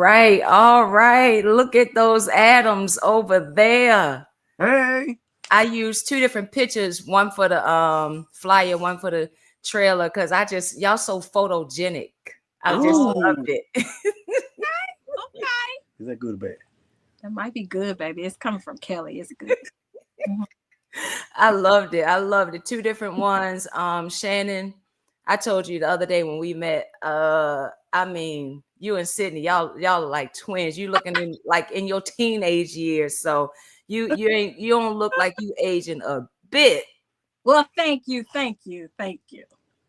Right. All right. Look at those atoms over there. Hey. I used two different pictures, one for the flyer, one for the trailer, because y'all so photogenic. I just Oh. loved it. Okay. Is that good or bad? That might be good, baby. It's coming from Kelly. It's good. Mhm. I loved it. I loved it. Two different ones. Shannon, I told you the other day when we met, I mean, you and Sydney, y'all are like twins. You looking in like in your teenage years. So you don't look like you aging a bit. Well, thank you. Thank you. Thank you.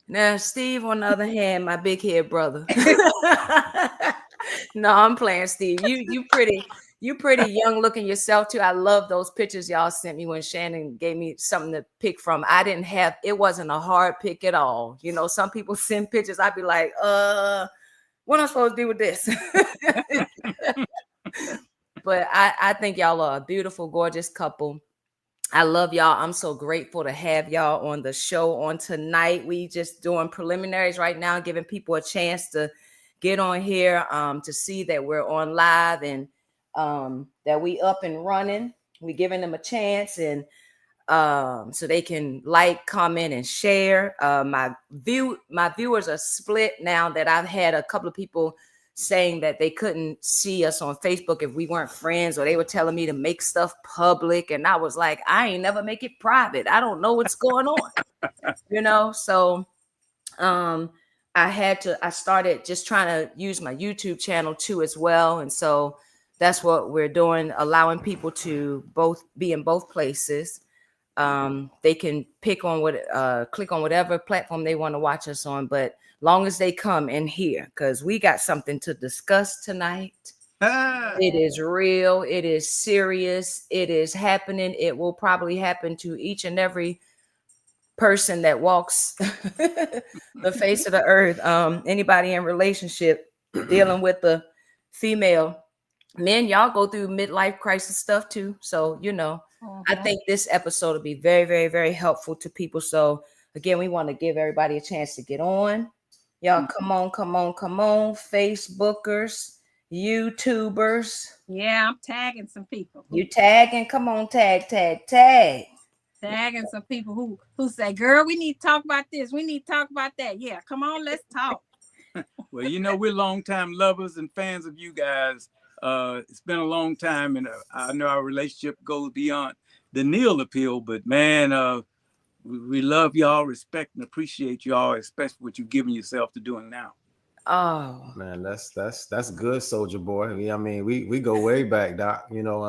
Now, Steve, on the other hand, my big head brother. No, I'm playing, Steve. You pretty young looking yourself too. I love those pictures y'all sent me when Shannon gave me something to pick from. It wasn't a hard pick at all. You know, some people send pictures. I'd be like, what am I supposed to do with this? But I think y'all are a beautiful, gorgeous couple. I love y'all. I'm so grateful to have y'all on the show on tonight. We just doing preliminaries right now, giving people a chance to get on here to see that we're on live and that we up and running. We giving them a chance and so they can like, comment, and share. My viewers are split now that I've had a couple of people saying that they couldn't see us on Facebook if we weren't friends, or they were telling me to make stuff public, and I was like, I ain't never make it private. I don't know what's going on, you know. So I started just trying to use my YouTube channel too as well, and so that's what we're doing, allowing people to both be in both places. They can click on whatever platform they want to watch us on, but long as they come in here, because we got something to discuss tonight. It is real, it is serious, it is happening. It will probably happen to each and every person that walks the face of the earth. Anybody in relationship dealing with the female. Men, y'all go through midlife crisis stuff too, so you know. I think this episode will be very, very, very helpful to people. So again, we want to give everybody a chance to get on. Y'all come on, Facebookers, YouTubers. Yeah, I'm tagging some people. You tagging, come on, tag. Tagging some people who say, girl, we need to talk about this. We need to talk about that. Yeah, come on, let's talk. Well, you know, we're longtime lovers and fans of you guys. It's been a long time, and I know our relationship goes beyond the Neil appeal, but man, we love y'all, respect and appreciate y'all, especially what you've given yourself to doing now. Oh man, that's good, Soldier Boy. I mean, we go way back, Doc. You know,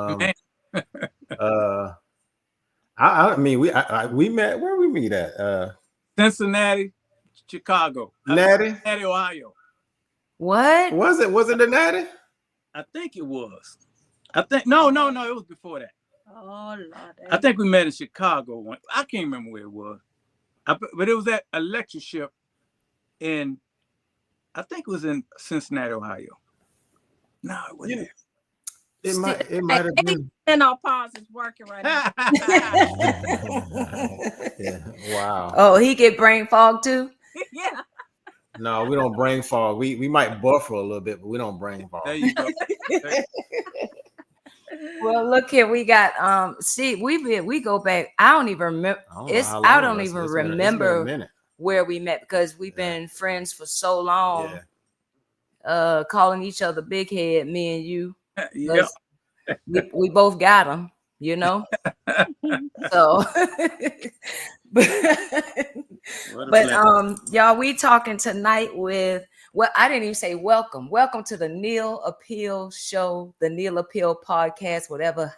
I mean, we met where we meet at Cincinnati, Chicago, Natty, Ohio. what was it? Was it the Natty? I think it was. I think no, it was before that. Oh Lord. I think we met in Chicago. I can't remember where it was, but it was at a lectureship in, I think it was in Cincinnati, Ohio. No, it wasn't. It might have been. Menopause is working right now. Yeah. Wow. Oh, he get brain fog too? Yeah. No, we don't brain fog. We might buffer a little bit, but we don't brain fog. There you go. Well, look here, we got see, we go back. I don't even remember. I don't even remember where we met, because we've been friends for so long. Yeah. Calling each other big head, me and you. Yeah. We both got them, you know. So but y'all, we talking tonight with, well, I didn't even say welcome to the Neil Appeal Show, the Neil Appeal Podcast,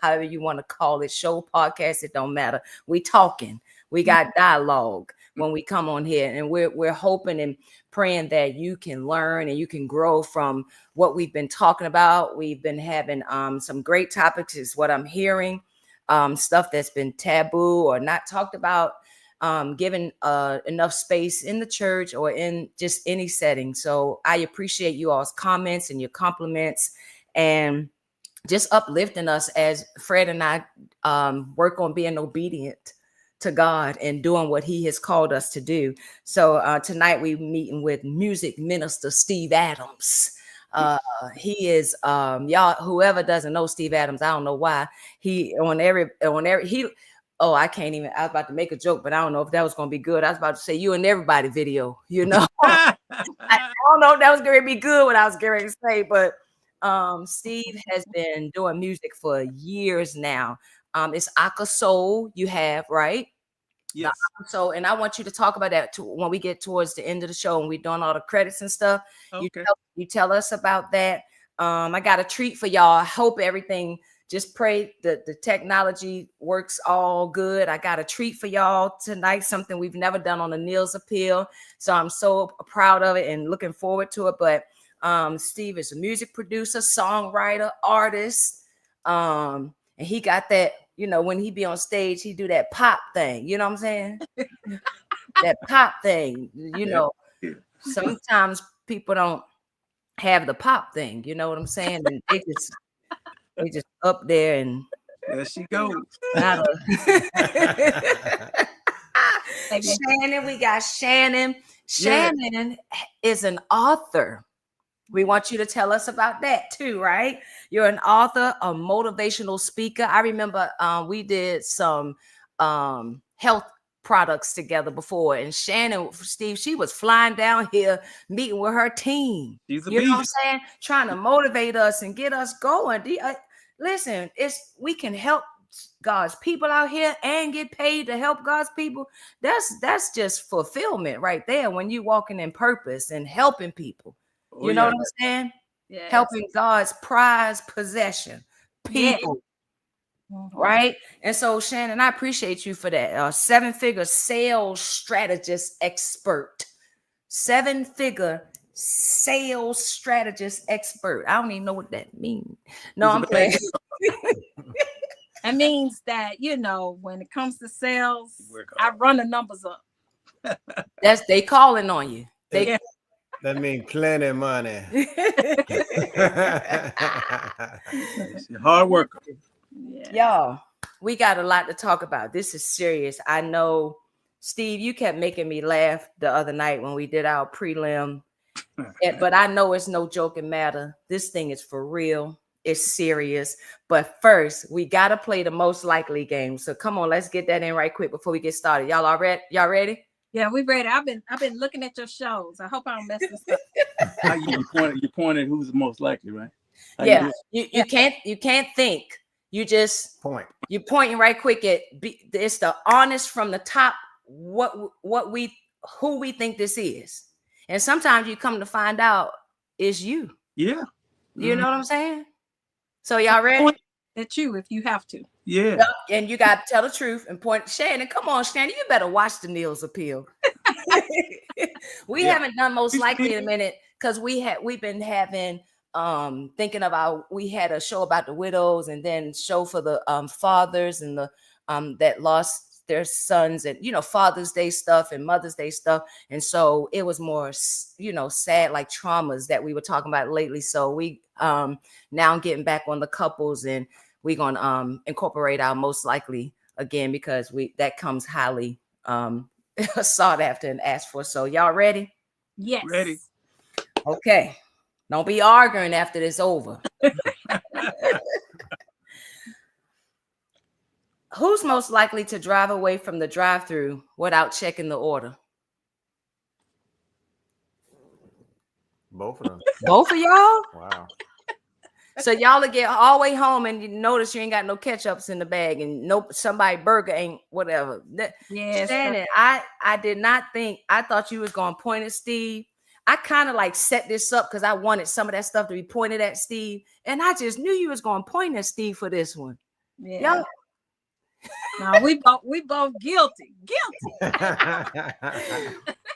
however you want to call it, show, podcast, it don't matter. We talking, we got dialogue when we come on here, and we're hoping and praying that you can learn and you can grow from what we've been talking about. We've been having some great topics, is what I'm hearing. Stuff that's been taboo or not talked about, given enough space in the church or in just any setting. So I appreciate you all's comments and your compliments, and just uplifting us as Fred and I work on being obedient to God and doing what he has called us to do. So tonight we're meeting with music minister Steve Adams. He is y'all, whoever doesn't know Steve Adams, I don't know why. He on every he oh, I can't even, I was about to make a joke, but I don't know if that was gonna be good. I was about to say you and everybody video, you know. I don't know if that was gonna be good what I was going to say, but Steve has been doing music for years now. It's Aka Soul you have, right? Yes. So, and I want you to talk about that when we get towards the end of the show and we're doing all the credits and stuff. Okay. You tell us about that. I got a treat for y'all. I hope everything, just pray that the technology works all good. I got a treat for y'all tonight, something we've never done on the Neil's Appeal. So I'm so proud of it and looking forward to it. But Steve is a music producer, songwriter, artist. And he got that, you know, when he be on stage, he do that pop thing. You know what I'm saying? That pop thing, you know. Sometimes people don't have the pop thing, you know what I'm saying? And they just up there and there she goes. Shannon, we got Shannon. Shannon is an author. We want you to tell us about that too, right? You're an author, a motivational speaker. I remember we did some health products together before, and Shannon, Steve, she was flying down here meeting with her team. You know what I'm saying? Trying to motivate us and get us going. Listen, we can help God's people out here and get paid to help God's people. That's just fulfillment right there when you walking in purpose and helping people. You know what I'm saying? Yes. Helping God's prized possession, people. Yes. Right? And so, Shannon, I appreciate you for that. 7-figure sales strategist expert. 7-figure sales strategist expert. I don't even know what that means. No, I'm playing. That means that, you know, when it comes to sales, I run the numbers up. They calling on you. That means plenty of money. Hard worker. Y'all, we got a lot to talk about. This is serious. I know, Steve, you kept making me laugh the other night when we did our prelim. But I know it's no joking matter. This thing is for real. It's serious. But first, we got to play the most likely game. So come on, let's get that in right quick before we get started. Y'all all ready? Y'all ready? Yeah, we ready. I've been looking at your shows. I hope I don't mess this up. You pointed who's the most likely, right? You can't think. You just point. You're pointing right quick at it's the honest from the top who we think this is. And sometimes you come to find out it's you. Yeah. You know what I'm saying? So y'all ready? Point at you if you have to. Yeah. And you got to tell the truth and point. Shannon, come on, Shannon. You better watch the Neil's Appeal. We haven't done most likely in a minute because we've been having thinking about, we had a show about the widows and then show for the fathers and the that lost their sons, and Father's Day stuff and Mother's Day stuff. And so it was more sad, like traumas that we were talking about lately. So we now getting back on the couples, and we're gonna incorporate our most likely again because that comes highly sought after and asked for. So y'all ready? Yes. Ready. Okay. Don't be arguing after this over. Who's most likely to drive away from the drive-thru without checking the order? Both of them. Both of y'all? Wow. So y'all will get all the way home and you notice you ain't got no ketchups in the bag and somebody burger ain't whatever. Yes. Shannon, I did not think, I thought you was going to point at Steve. I kind of like set this up because I wanted some of that stuff to be pointed at Steve. And I just knew you was going to point at Steve for this one. Yeah. Y'all. No, we both guilty. All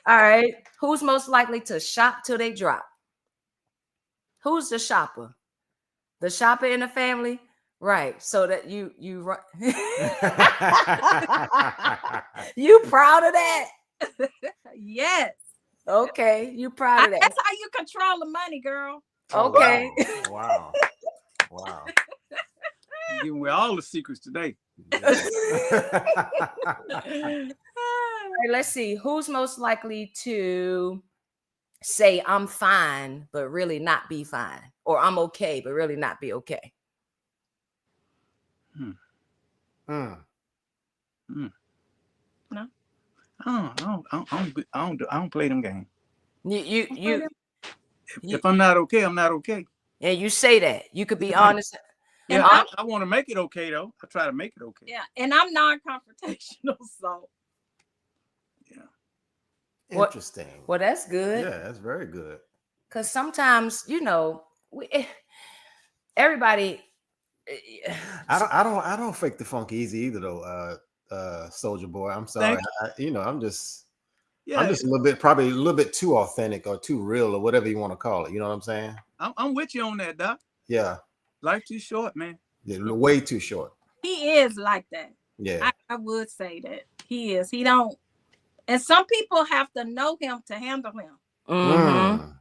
right. Who's most likely to shop till they drop? Who's the shopper? The shopper in the family? Right. So that you you proud of that? Yes. Okay. You proud of that? That's how you control the money, girl. Okay. Wow. Wow. You're giving away all the secrets today. All right, let's see. Who's most likely to say I'm fine, but really not be fine, or I'm okay, but really not be okay? Hmm. Hmm. Hmm. No. I don't play them games. You If I'm not okay, I'm not okay. and you say that you could be Yeah, honest. And yeah. I want to make it okay though. I try to make it okay. yeah, and I'm non-confrontational, so Yeah. What? Interesting. Well, that's good. Yeah, that's very good. Because sometimes, everybody. I don't fake the funk easy either though. Soldier Boy, I'm sorry. Thank you. I'm Yeah, just a little bit, probably a little bit too authentic or too real or whatever you want to call it. You know what I'm saying? I'm with you on that, Doc. Yeah. Life too short, man. Yeah, way too short. he is like that. Yeah. I would say that he is. He don't, and some people have to know him to handle him. Mm-hmm. Mm.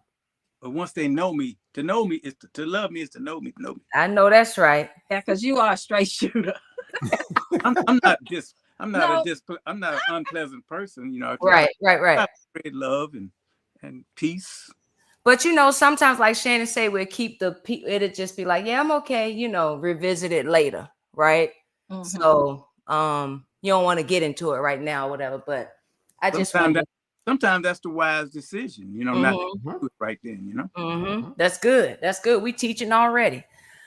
But once they know me, to know me is to love me is to know me, to know me. I know that's right. Yeah, because you are a straight shooter. I'm not just I'm not No. a just I'm not an unpleasant person, you know. Right. I spread love and peace. But sometimes, like Shannon say, we'll keep the people. It'll just be like, yeah, I'm okay. Revisit it later, right? Mhm. So, you don't want to get into it right now, or whatever. But I just wonder. Sometimes that's the wise decision, not to do it right then, That's good. That's good. We teaching already.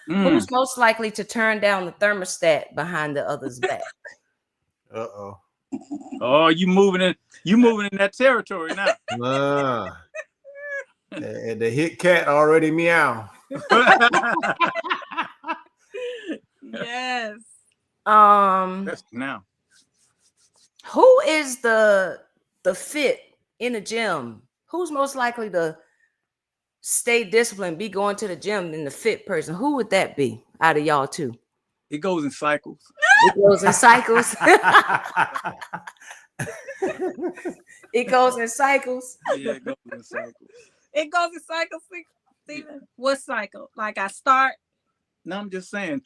Who's most likely to turn down the thermostat behind the other's back? Uh-oh. Oh, you moving in that territory now. The hit cat already meow. Yes. That's now. Who is the fit in the gym? Who's most likely to stay disciplined, be going to the gym than the fit person? Who would that be out of y'all two? It goes in cycles. It goes in cycles. It goes in cycles. Yeah, it goes in cycles. It goes in cycles, Steven. What cycle? Like I start. No, I'm just saying.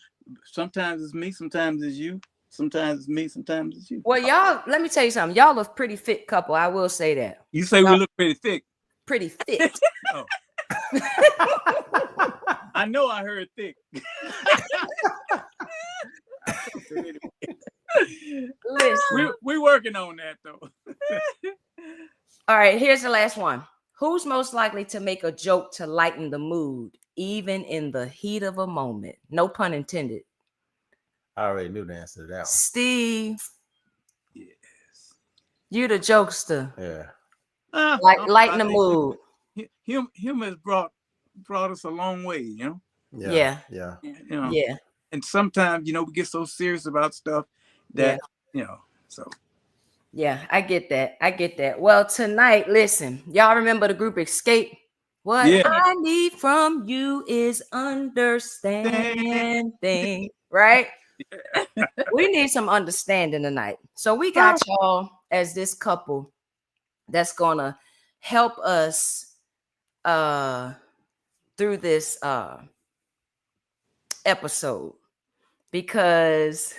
Sometimes it's me, sometimes it's you. Sometimes it's me, sometimes it's you. Well, y'all, let me tell you something. Y'all a pretty fit couple. I will say that. You say we look pretty thick. Pretty fit. Oh. I know I heard thick. Listen. We're working on that though. All right, here's the last one. Who's most likely to make a joke to lighten the mood, even in the heat of a moment? No pun intended. I already knew the answer to that one. Steve. Yes. You the jokester. Yeah. Lighten the mood. Humor has brought us a long way, Yeah. Yeah. And sometimes, we get so serious about stuff that, so. Yeah, I get that. Well, tonight, listen, y'all remember the group Escape? What I need from you is understanding, right? We need some understanding tonight. So we got y'all as this couple that's gonna help us through this episode, because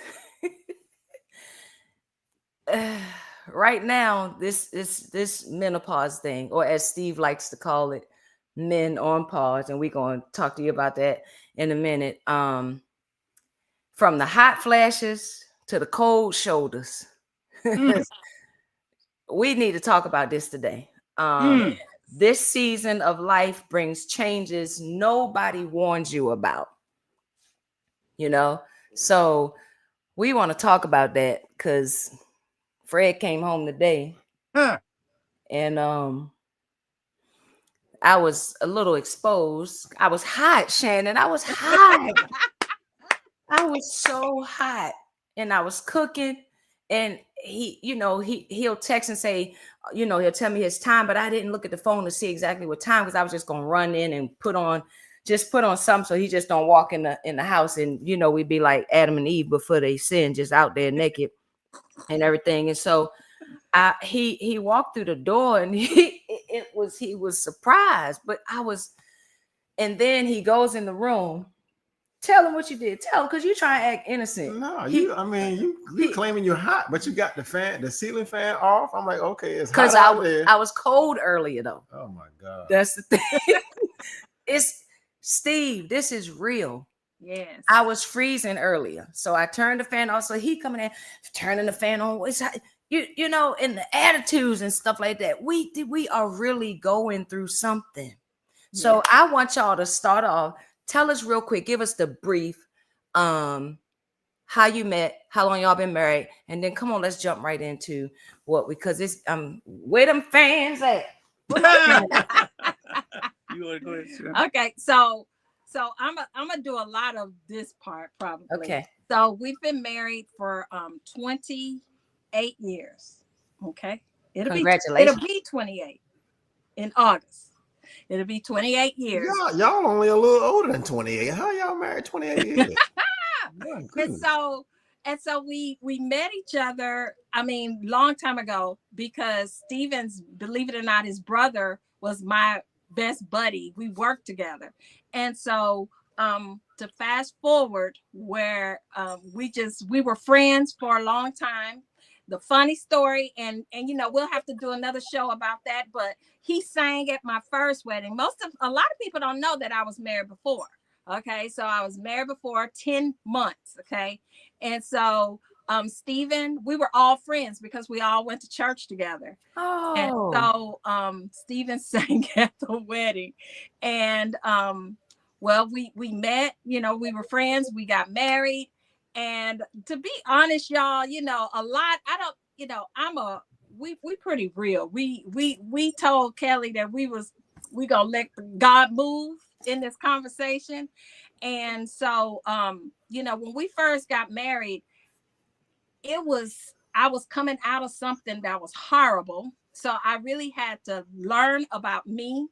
right now this menopause thing, or as Steve likes to call it, men on pause, and we're going to talk to you about that in a minute. From the hot flashes to the cold shoulders. We need to talk about this today. This season of life brings changes nobody warns you about, so we want to talk about that because Fred came home today. And I was a little exposed. I was hot, Shannon. I was hot. I was so hot. And I was cooking. And he'll text and say, he'll tell me his time, but I didn't look at the phone to see exactly what time, because I was just gonna run in and put on something so he just don't walk in the house, and we'd be like Adam and Eve before they sinned, just out there naked and everything. And so he walked through the door, and he was surprised, but and then he goes in the room Tell him what you did. Tell him, because you try to act innocent. No, you claiming you're hot, but you got the ceiling fan off. I'm like, okay, it's hot Because out there. I was cold earlier though. Oh my god. That's the thing. It's Steve, this is real. Yes. I was freezing earlier, so I turned the fan off. So he coming in, turning the fan on. It's you know, and the attitudes and stuff like that. We are really going through something. So I want y'all to start off. Tell us real quick. Give us the brief. How you met, how long y'all been married, and then come on, let's jump right into what, because it's where them fans at? You want to go ahead, Shannon? Okay, so I'm gonna do a lot of this part probably. Okay. So we've been married for 28 years. Okay. Congratulations. It'll be 28 in August. It'll be 28 years. Y'all only a little older than 28. How y'all married 28 years? And so we met each other, I mean, long time ago, because Steven's, believe it or not, his brother was my best buddy. We worked together. And so to fast forward where we were friends for a long time. The funny story, and you know, we'll have to do another show about that, but he sang at my first wedding. A lot of people don't know that I was married before. Okay, so I was married before 10 months. Okay, and so Stephen, we were all friends because we all went to church together. Oh, and so Stephen sang at the wedding, and well, we met. You know, we were friends. We got married, and to be honest, y'all, you know, a lot. I don't, you know, we pretty real. We told Kelly that we gonna let God move in this conversation. And so you know, when we first got married, I was coming out of something that was horrible, so I really had to learn about me.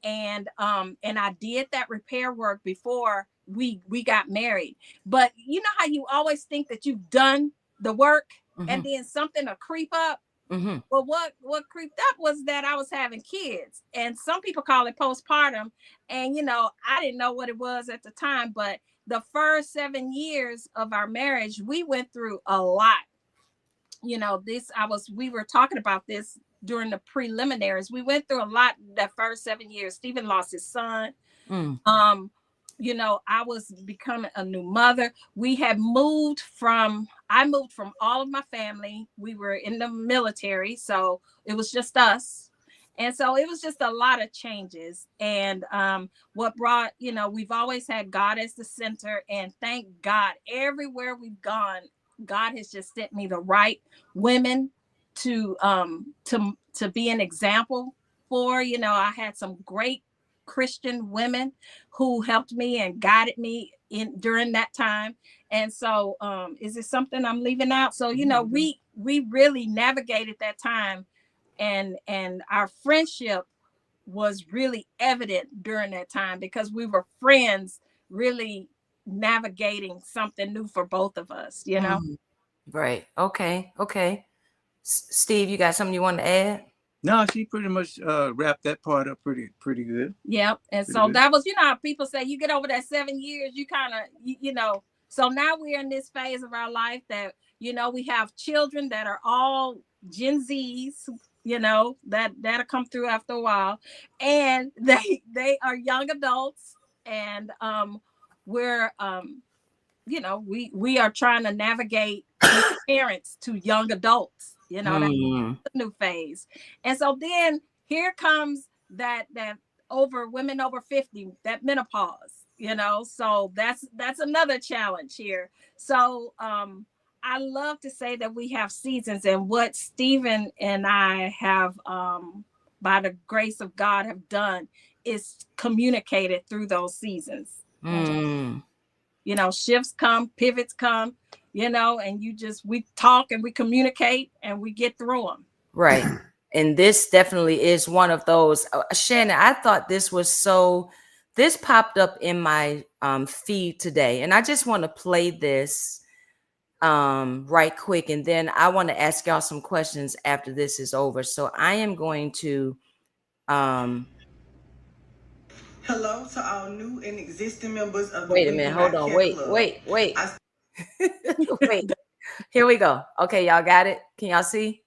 And I did that repair work before we got married. But you know how you always think that you've done the work, and then something will creep up. Well, what creeped up was that I was having kids, and some people call it postpartum. And you know, I didn't know what it was at the time, but the first 7 years of our marriage, we went through a lot. You know, we were talking about this during the preliminaries. We went through a lot that first 7 years. Stephen lost his son. You know, I was becoming a new mother. I moved from all of my family. We were in the military, so it was just us. And so it was just a lot of changes. And what brought, you know, we've always had God as the center. And thank God, everywhere we've gone, God has just sent me the right women to be an example for. You know, I had some great Christian women who helped me and guided me during that time. And so is it something I'm leaving out? So, you know, we really navigated that time, and our friendship was really evident during that time because we were friends, really navigating something new for both of us, you know. Right. Okay. Steve, you got something you want to add? No, she pretty much wrapped that part up pretty good. Yep. And so that was, you know, how people say you get over that 7 years, you kind of, you know. So now we're in this phase of our life that, you know, we have children that are all Gen Zs, you know, that'll come through after a while, and they are young adults, and we're you know, we are trying to navigate parents to young adults, you know. That's a new phase. And so then here comes that women over 50, that menopause, you know. So that's another challenge here. So I love to say that we have seasons, and what Stephen and I have by the grace of God have done is communicated through those seasons. You know, shifts come, pivots come, you know, and we talk and we communicate and we get through them. Right. And this definitely is one of those. Shannon, I thought this popped up in my feed today, and I just want to play this right quick, and then I want to ask y'all some questions after this is over. So I am going to Hello to all new and existing members of the Wait a We Do minute. Hold Not on. Care Wait. Club. Wait. Wait. Here we go. Okay, y'all got it. Can y'all see?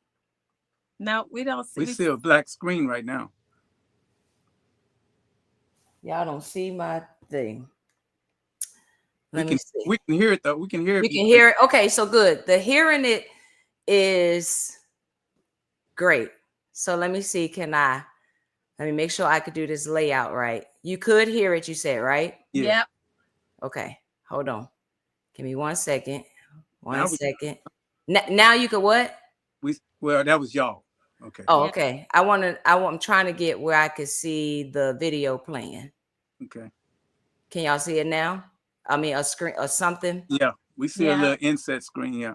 No, we don't see. We see a black screen right now. Y'all don't see my thing. Let We me can see. we can hear it though. We can hear it. You can hear it. Okay, so good. The hearing it is great. So let me see. Let me make sure I could do this layout right. You could hear it, you said, right? Yeah. Yep. Okay, hold on. Give me 1 second. One Now second. Now you could what? Well, that was y'all. Okay. Oh, Yeah. okay. I'm trying to get where I could see the video playing. Okay. Can y'all see it now? I mean, a screen or something. Yeah, we see a little inset screen. Yeah.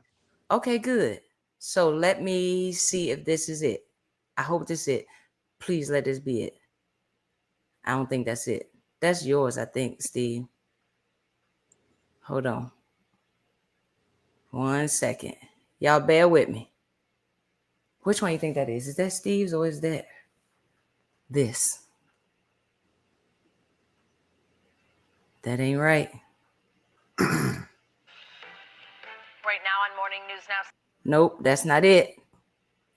Okay, good. So let me see if this is it. I hope this is it. Please let this be it. I don't think that's it. That's yours, I think, Steve. Hold on. 1 second. Y'all bear with me. Which one you think that is? Is that Steve's or is that this? That ain't right. Right now on Morning News Now. Nope, that's not it.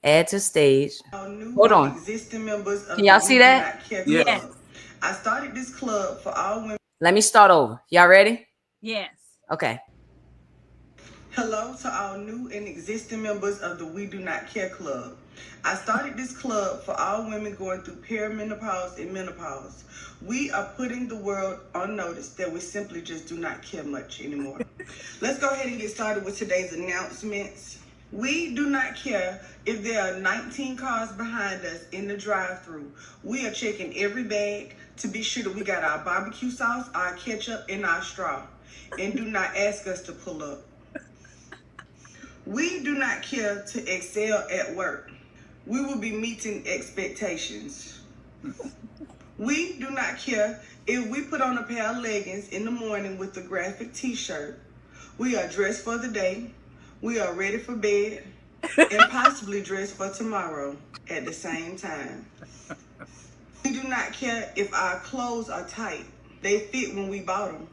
Add to stage. New Hold and on. existing members of Can y'all the see We Do that? Not Care Yes. Club. I started this club for all women. Let me start over. Y'all ready? Yes. Okay. Hello to all new and existing members of the We Do Not Care Club. I started this club for all women going through perimenopause and menopause. We are putting the world on notice that we simply just do not care much anymore. Let's go ahead and get started with today's announcements. We do not care if there are 19 cars behind us in the drive-thru. We are checking every bag to be sure that we got our barbecue sauce, our ketchup, and our straw. And do not ask us to pull up. We do not care to excel at work. We will be meeting expectations. We do not care if we put on a pair of leggings in the morning with a graphic t-shirt. We are dressed for the day. We are ready for bed and possibly dressed for tomorrow at the same time. We do not care if our clothes are tight. They fit when we bought them.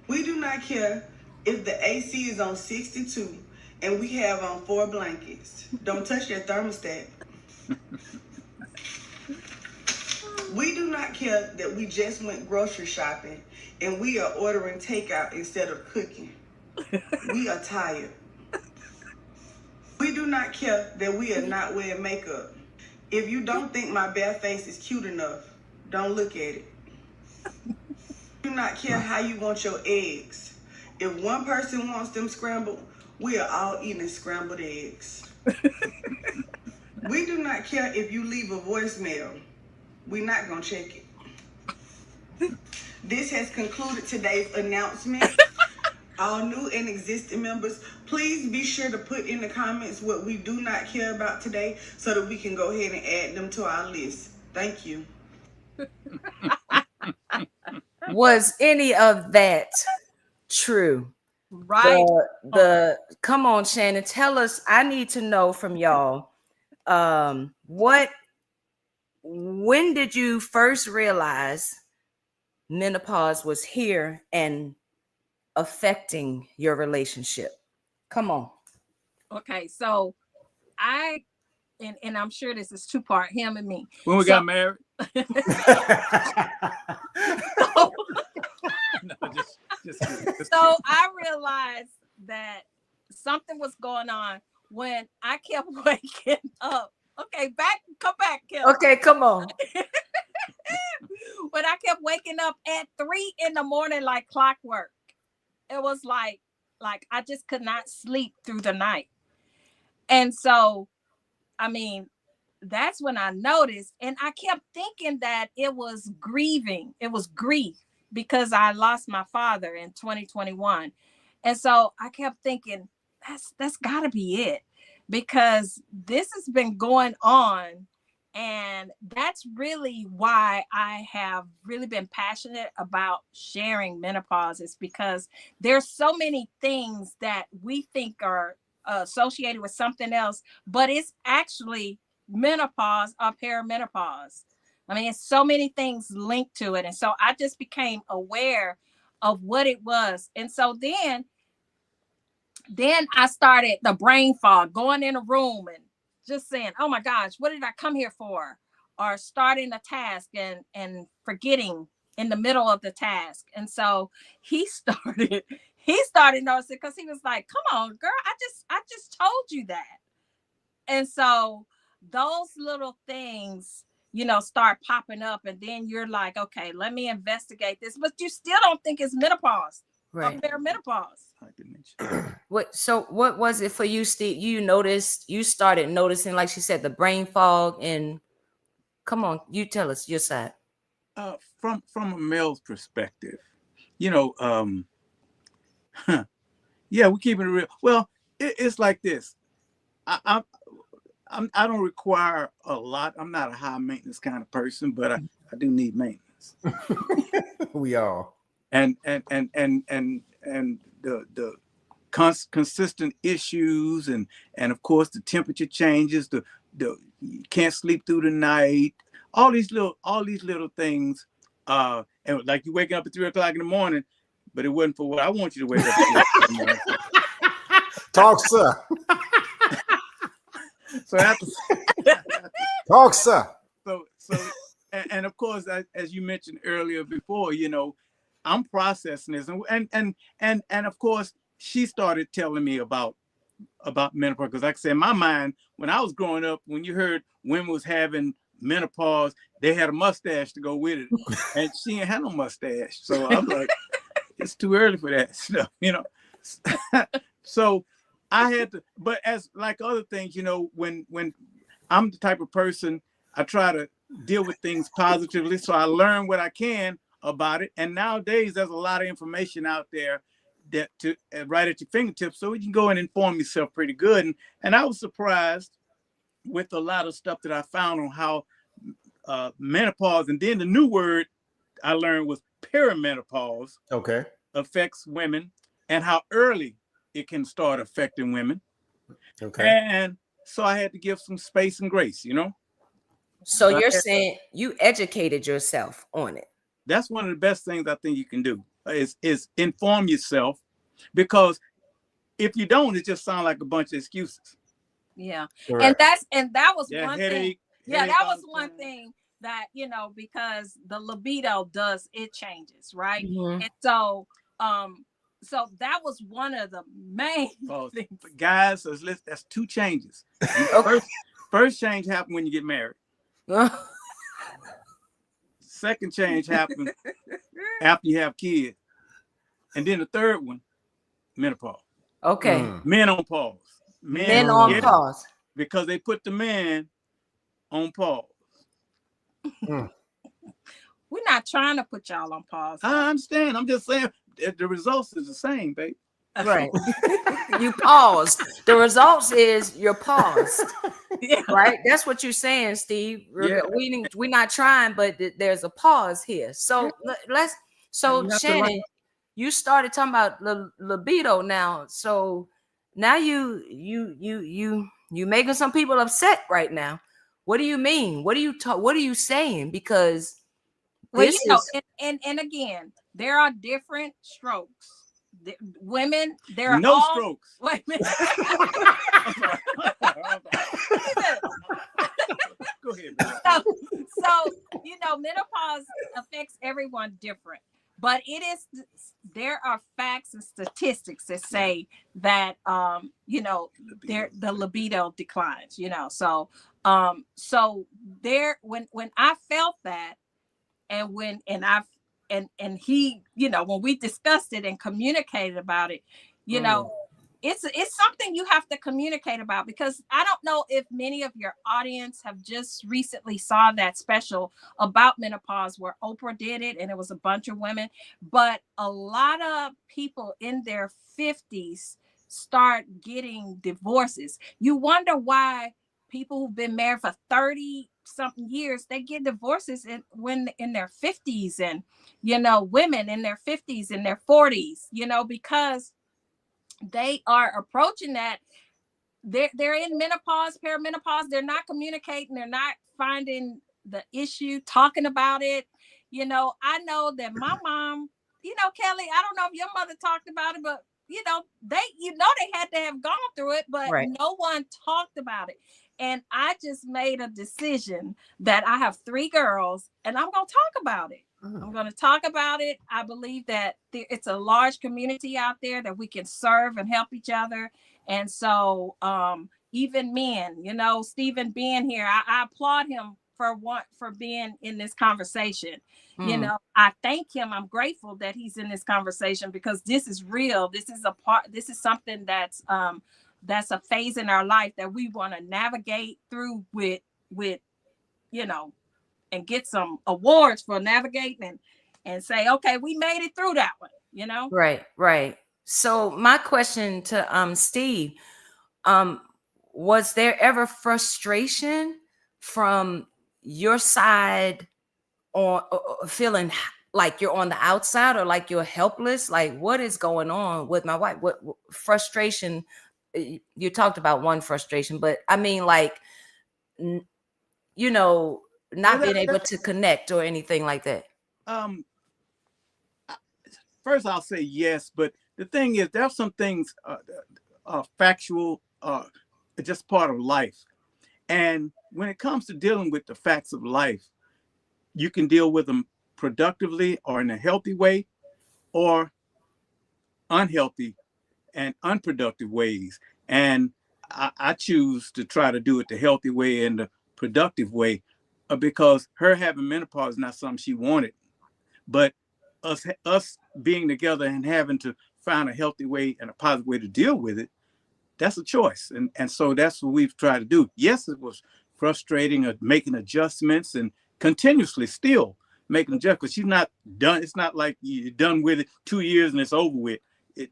We do not care if the AC is on 62 and we have on 4 blankets. Don't touch that thermostat. We do not care that we just went grocery shopping and we are ordering takeout instead of cooking. We are tired. We do not care that we are not wearing makeup. If you don't think my bare face is cute enough, don't look at it. We do not care how you want your eggs. If one person wants them scrambled, we are all eating scrambled eggs. We do not care if you leave a voicemail. We're not going to check it. This has concluded today's announcement. All new and existing members, please be sure to put in the comments what we do not care about today so that we can go ahead and add them to our list. Thank you. Was any of that true? Right. Come on, Shannon, tell us. I need to know from y'all. When did you first realize menopause was here and affecting your relationship? Come on. Okay. So and I'm sure this is two-part, him and me. When we got married. No, just So I realized that something was going on when I kept waking up. Okay, come back, Kim. Okay, come on. When I kept waking up at 3 a.m, like clockwork. It was like I just could not sleep through the night. And so, I mean, that's when I noticed, and I kept thinking that it was grieving. It was grief because I lost my father in 2021. And so I kept thinking that's gotta be it, because this has been going on. And that's really why I have really been passionate about sharing menopause, is because there's so many things that we think are associated with something else, but it's actually menopause or perimenopause. I mean, it's so many things linked to it. And so I just became aware of what it was. And so then I started the brain fog, going in a room and just saying, oh my gosh, what did I come here for? Or starting a task and forgetting in the middle of the task. And so he started noticing, because he was like, come on, girl, I just told you that. And so those little things, start popping up, and then you're like, okay, let me investigate this. But you still don't think it's menopause or perimenopause. What was it for you, Steve? You started noticing, like she said, the brain fog, and come on, you tell us your side. From a male's perspective, yeah, we're keeping it real. Well, it's like this. I don't require a lot. I'm not a high maintenance kind of person, but I do need maintenance. We all. And the consistent issues, and of course the temperature changes, the you can't sleep through the night, all these little things, and like you waking up at 3 o'clock in the morning, but it wasn't for what I want you to wake up at 3 o'clock in the morning. Talk, sir. So after Talk, sir. so and of course, as you mentioned earlier before, I'm processing this, and of course she started telling me about menopause, because like I said, in my mind, when I was growing up, when you heard women was having menopause, they had a mustache to go with it, and she ain't had no mustache. So I'm like, it's too early for that stuff, So I had to, but as like other things, when I'm the type of person, I try to deal with things positively, so I learn what I can about it. And nowadays, there's a lot of information out there that right at your fingertips, so you can go and inform yourself pretty good. And I was surprised with a lot of stuff that I found on how menopause, and then the new word I learned was perimenopause, Okay. affects women, and how early it can start affecting women. Okay. And so I had to give some space and grace, So you're saying you educated yourself on it. That's one of the best things I think you can do is inform yourself, because if you don't, it just sounds like a bunch of excuses. Yeah. Correct. And that was one headache, thing. Yeah, headache that was all the one time. thing that, because the libido it changes, right? Mhm. And so so that was one of the main things. Guys, that's two changes. First change happened when you get married. Second change happened after you have kids. And then the third one, menopause. Okay. Men on pause. Men on get it pause. because they put the men on pause. We're not trying to put y'all on pause. I understand. I'm just saying the results is the same, babe. Right. You paused. The results is you're paused. Yeah. Right? That's what you're saying, Steve. Yeah. We're not trying, but there's a pause here. So let's. So Shannon, you started talking about libido now. So now you making some people upset right now. What do you mean? What are you saying? Because Well, this is and again, there are different strokes. Women, there are no all strokes. Wait a minute. Go ahead. So menopause affects everyone different, but there are facts and statistics that say that the libido declines. So there, when I felt that, and he, when we discussed it and communicated about it, it's something you have to communicate about, because I don't know if many of your audience have just recently saw that special about menopause where Oprah did it, and it was a bunch of women, but a lot of people in their 50s start getting divorces. You wonder why people who've been married for 30 something years, they get divorces when in their 50s, and women in their 50s and their 40s, because they are approaching that. They're in menopause, perimenopause. They're not communicating. They're not finding the issue, talking about it. You know, I know that my mom, you know, Kelly, I don't know if your mother talked about it, but you know, they had to have gone through it, but Right. no one talked about it. And I just made a decision that I have 3 girls and I'm going to talk about it. I'm going to talk about it. I believe that it's a large community out there that we can serve and help each other. And so even men, you know, Stephen being here, I applaud him for being in this conversation. You know, I thank him. I'm grateful that he's in this conversation because this is real. This is something that's a phase in our life that we want to navigate through with, you know, and get some awards for navigating and say, okay, we made it through that one, you know? Right. So my question to Steve, was there ever frustration from your side on feeling like you're on the outside or like you're helpless? Like, what is going on with my wife? What frustration? You talked about one frustration, but I mean, like, you know, not being able to connect or anything like that. First, I'll say yes, but the thing is, there are some things factual, just part of life. And when it comes to dealing with the facts of life, you can deal with them productively or in a healthy way, or unhealthy and unproductive ways. And I choose to try to do it the healthy way and the productive way, because her having menopause is not something she wanted, but us being together and having to find a healthy way and a positive way to deal with it, that's a choice. And so that's what we've tried to do. Yes, it was frustrating making adjustments and continuously still making adjustments, because she's not done. It's not like you're done with it 2 years and it's over with.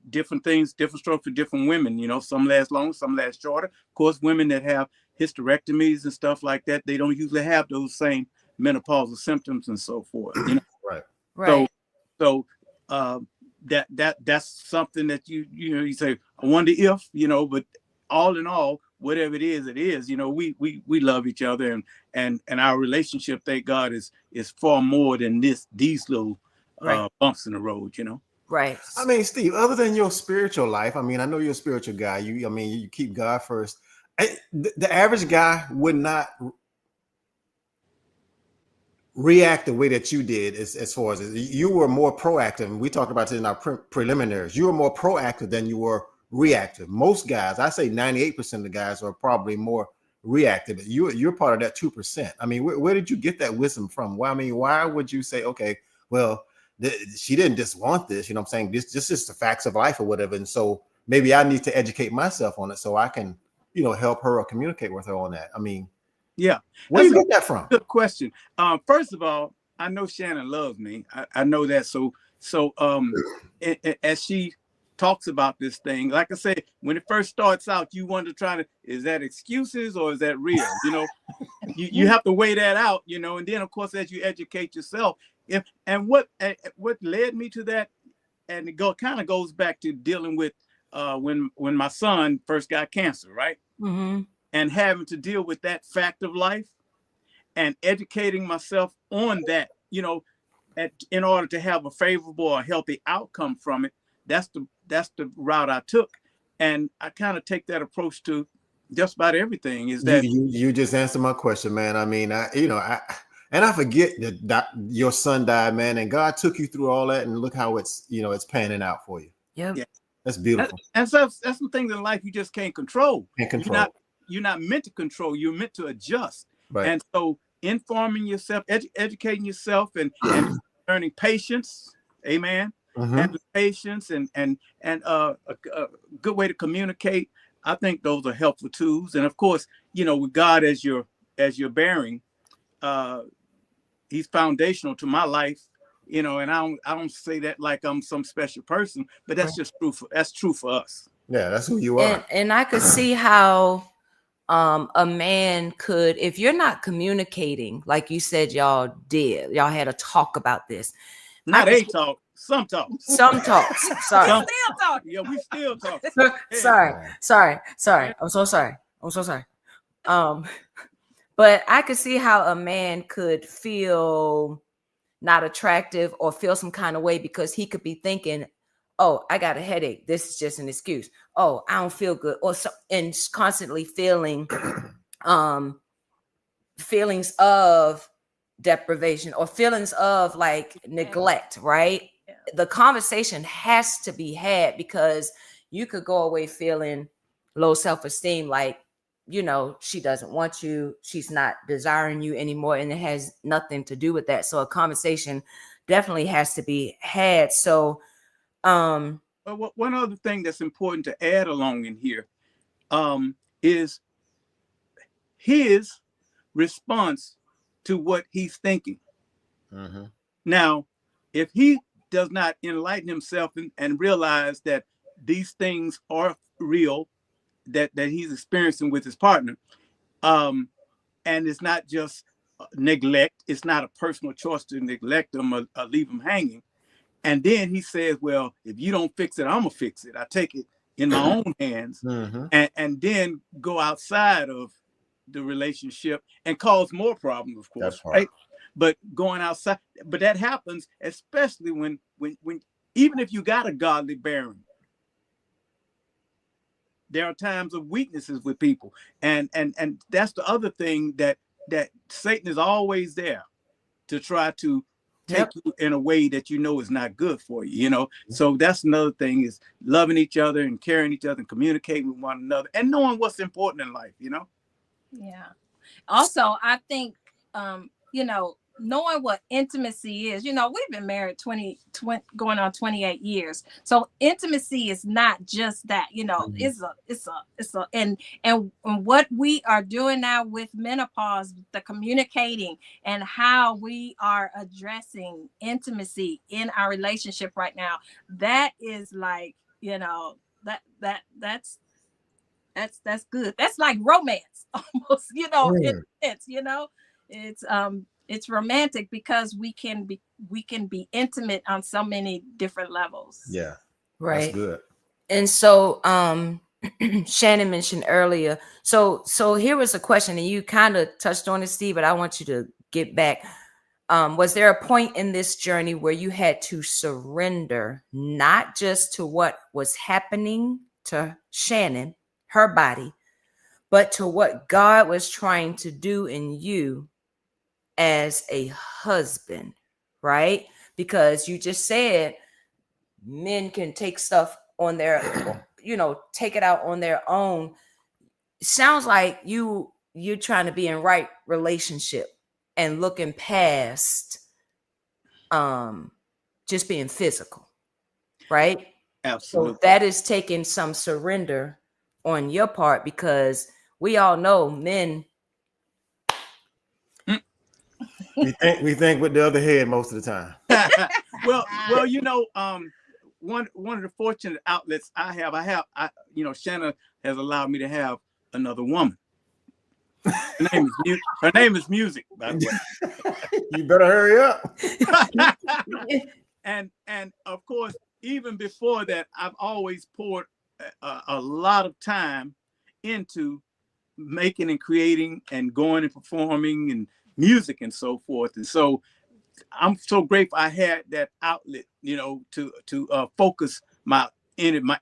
Different things, different strokes for different women. You know, some last longer, some last shorter. Of course, women that have hysterectomies and stuff like that, they don't usually have those same menopausal symptoms and so forth. You know, Right. So that's something that you say, I wonder if, you know, but all in all, whatever it is, you know, we love each other, and our relationship, thank God, is far more than these little bumps in the road, you know. Right. I mean, Steve, other than your spiritual life, I mean, I know you're a spiritual guy. You keep God first. The average guy would not react the way that you did, as far as you were more proactive. And we talked about this in our preliminaries. You were more proactive than you were reactive. Most guys, I say 98% of the guys, are probably more reactive. You're part of that 2%. I mean, where did you get that wisdom from? Why? I mean, why would you say, okay, well, she didn't just want this, you know what I'm saying? This is the facts of life or whatever. And so maybe I need to educate myself on it so I can, you know, help her or communicate with her on that. I mean, yeah, where do you get that from? Good question. First of all, I know Shannon loves me. I know that. So as she talks about this thing, like I said, when it first starts out, you want to try to, is that excuses or is that real? You know, you have to weigh that out, you know, and then of course, as you educate yourself, what led me to that, and it kind of goes back to dealing with when my son first got cancer, right? Mm-hmm. And having to deal with that fact of life and educating myself on that, you know, in order to have a favorable or healthy outcome from it. That's the route I took. And I kind of take that approach to just about everything. Is that you just answered my question, man. I mean, I forget that your son died, man, and God took you through all that, and look how it's panning out for you. Yep. Yeah. That's beautiful. And so that's some things in life you just can't control. You're not meant to control. You're meant to adjust. Right. And so informing yourself, educating yourself, and learning patience, amen, and patience, and a good way to communicate. I think those are helpful tools. And of course, you know, with God as your bearing, he's foundational to my life. You know, and I don't say that like I'm some special person, but that's just true. That's true for us. Yeah, that's who you are. And I could see how a man could, if you're not communicating, like you said, y'all had a talk about this. Not a talk, some talk. Some talks. Sorry. Still talking. Yeah, we still talk. Sorry. I'm so sorry. But I could see how a man could feel not attractive or feel some kind of way because he could be thinking, oh, I got a headache. This is just an excuse. Oh, I don't feel good. Or so, and constantly feeling um feelings of deprivation or feelings of like neglect, right? Yeah. The conversation has to be had because you could go away feeling low self-esteem, like, she doesn't want you, she's not desiring you anymore, and it has nothing to do with that. So a conversation definitely has to be had. So But one other thing that's important to add along in here is his response to what he's thinking. Mm-hmm. Now, if he does not enlighten himself and realize that these things are real, that he's experiencing with his partner, and it's not just neglect, it's not a personal choice to neglect them or leave them hanging. And then he says, well, if you don't fix it, I'm gonna fix it. I take it in my own hands, Mm-hmm. and then go outside of the relationship and cause more problems, of That course, part. right? But going outside, but that happens especially when even if you got a godly bearing, there are times of weaknesses with people, and that's the other thing, that Satan is always there to try to take yep. you in a way that is not good for you. So that's another thing, is loving each other and caring each other and communicating with one another and knowing what's important in life. Yeah. Also, I think, knowing what intimacy is, we've been married 20 going on 28 years. So intimacy is not just that, Mm-hmm. and what we are doing now with menopause, the communicating and how we are addressing intimacy in our relationship right now, that is like, that's good. That's like romance almost, Mm. it's romantic because we can be intimate on so many different levels. Yeah, that's Right. good. And so Shannon mentioned earlier. So here was a question, and you kind of touched on it, Steve, but I want you to get back. Was there a point in this journey where you had to surrender, not just to what was happening to Shannon, her body, but to what God was trying to do in you as a husband, right? Because you just said men can take stuff on their, take it out on their own. Sounds like you're trying to be in right relationship and looking past um just being physical, right? So Absolutely. that is taking some surrender on your part, because we all know men. We think with the other head most of the time. well, one of the fortunate outlets Shannon has allowed me to have another woman. Her name is Music, by the You better hurry up. way. and of course, even before that, I've always poured a lot of time into making and creating and going and performing and music and so forth. And so I'm so grateful I had that outlet, to focus my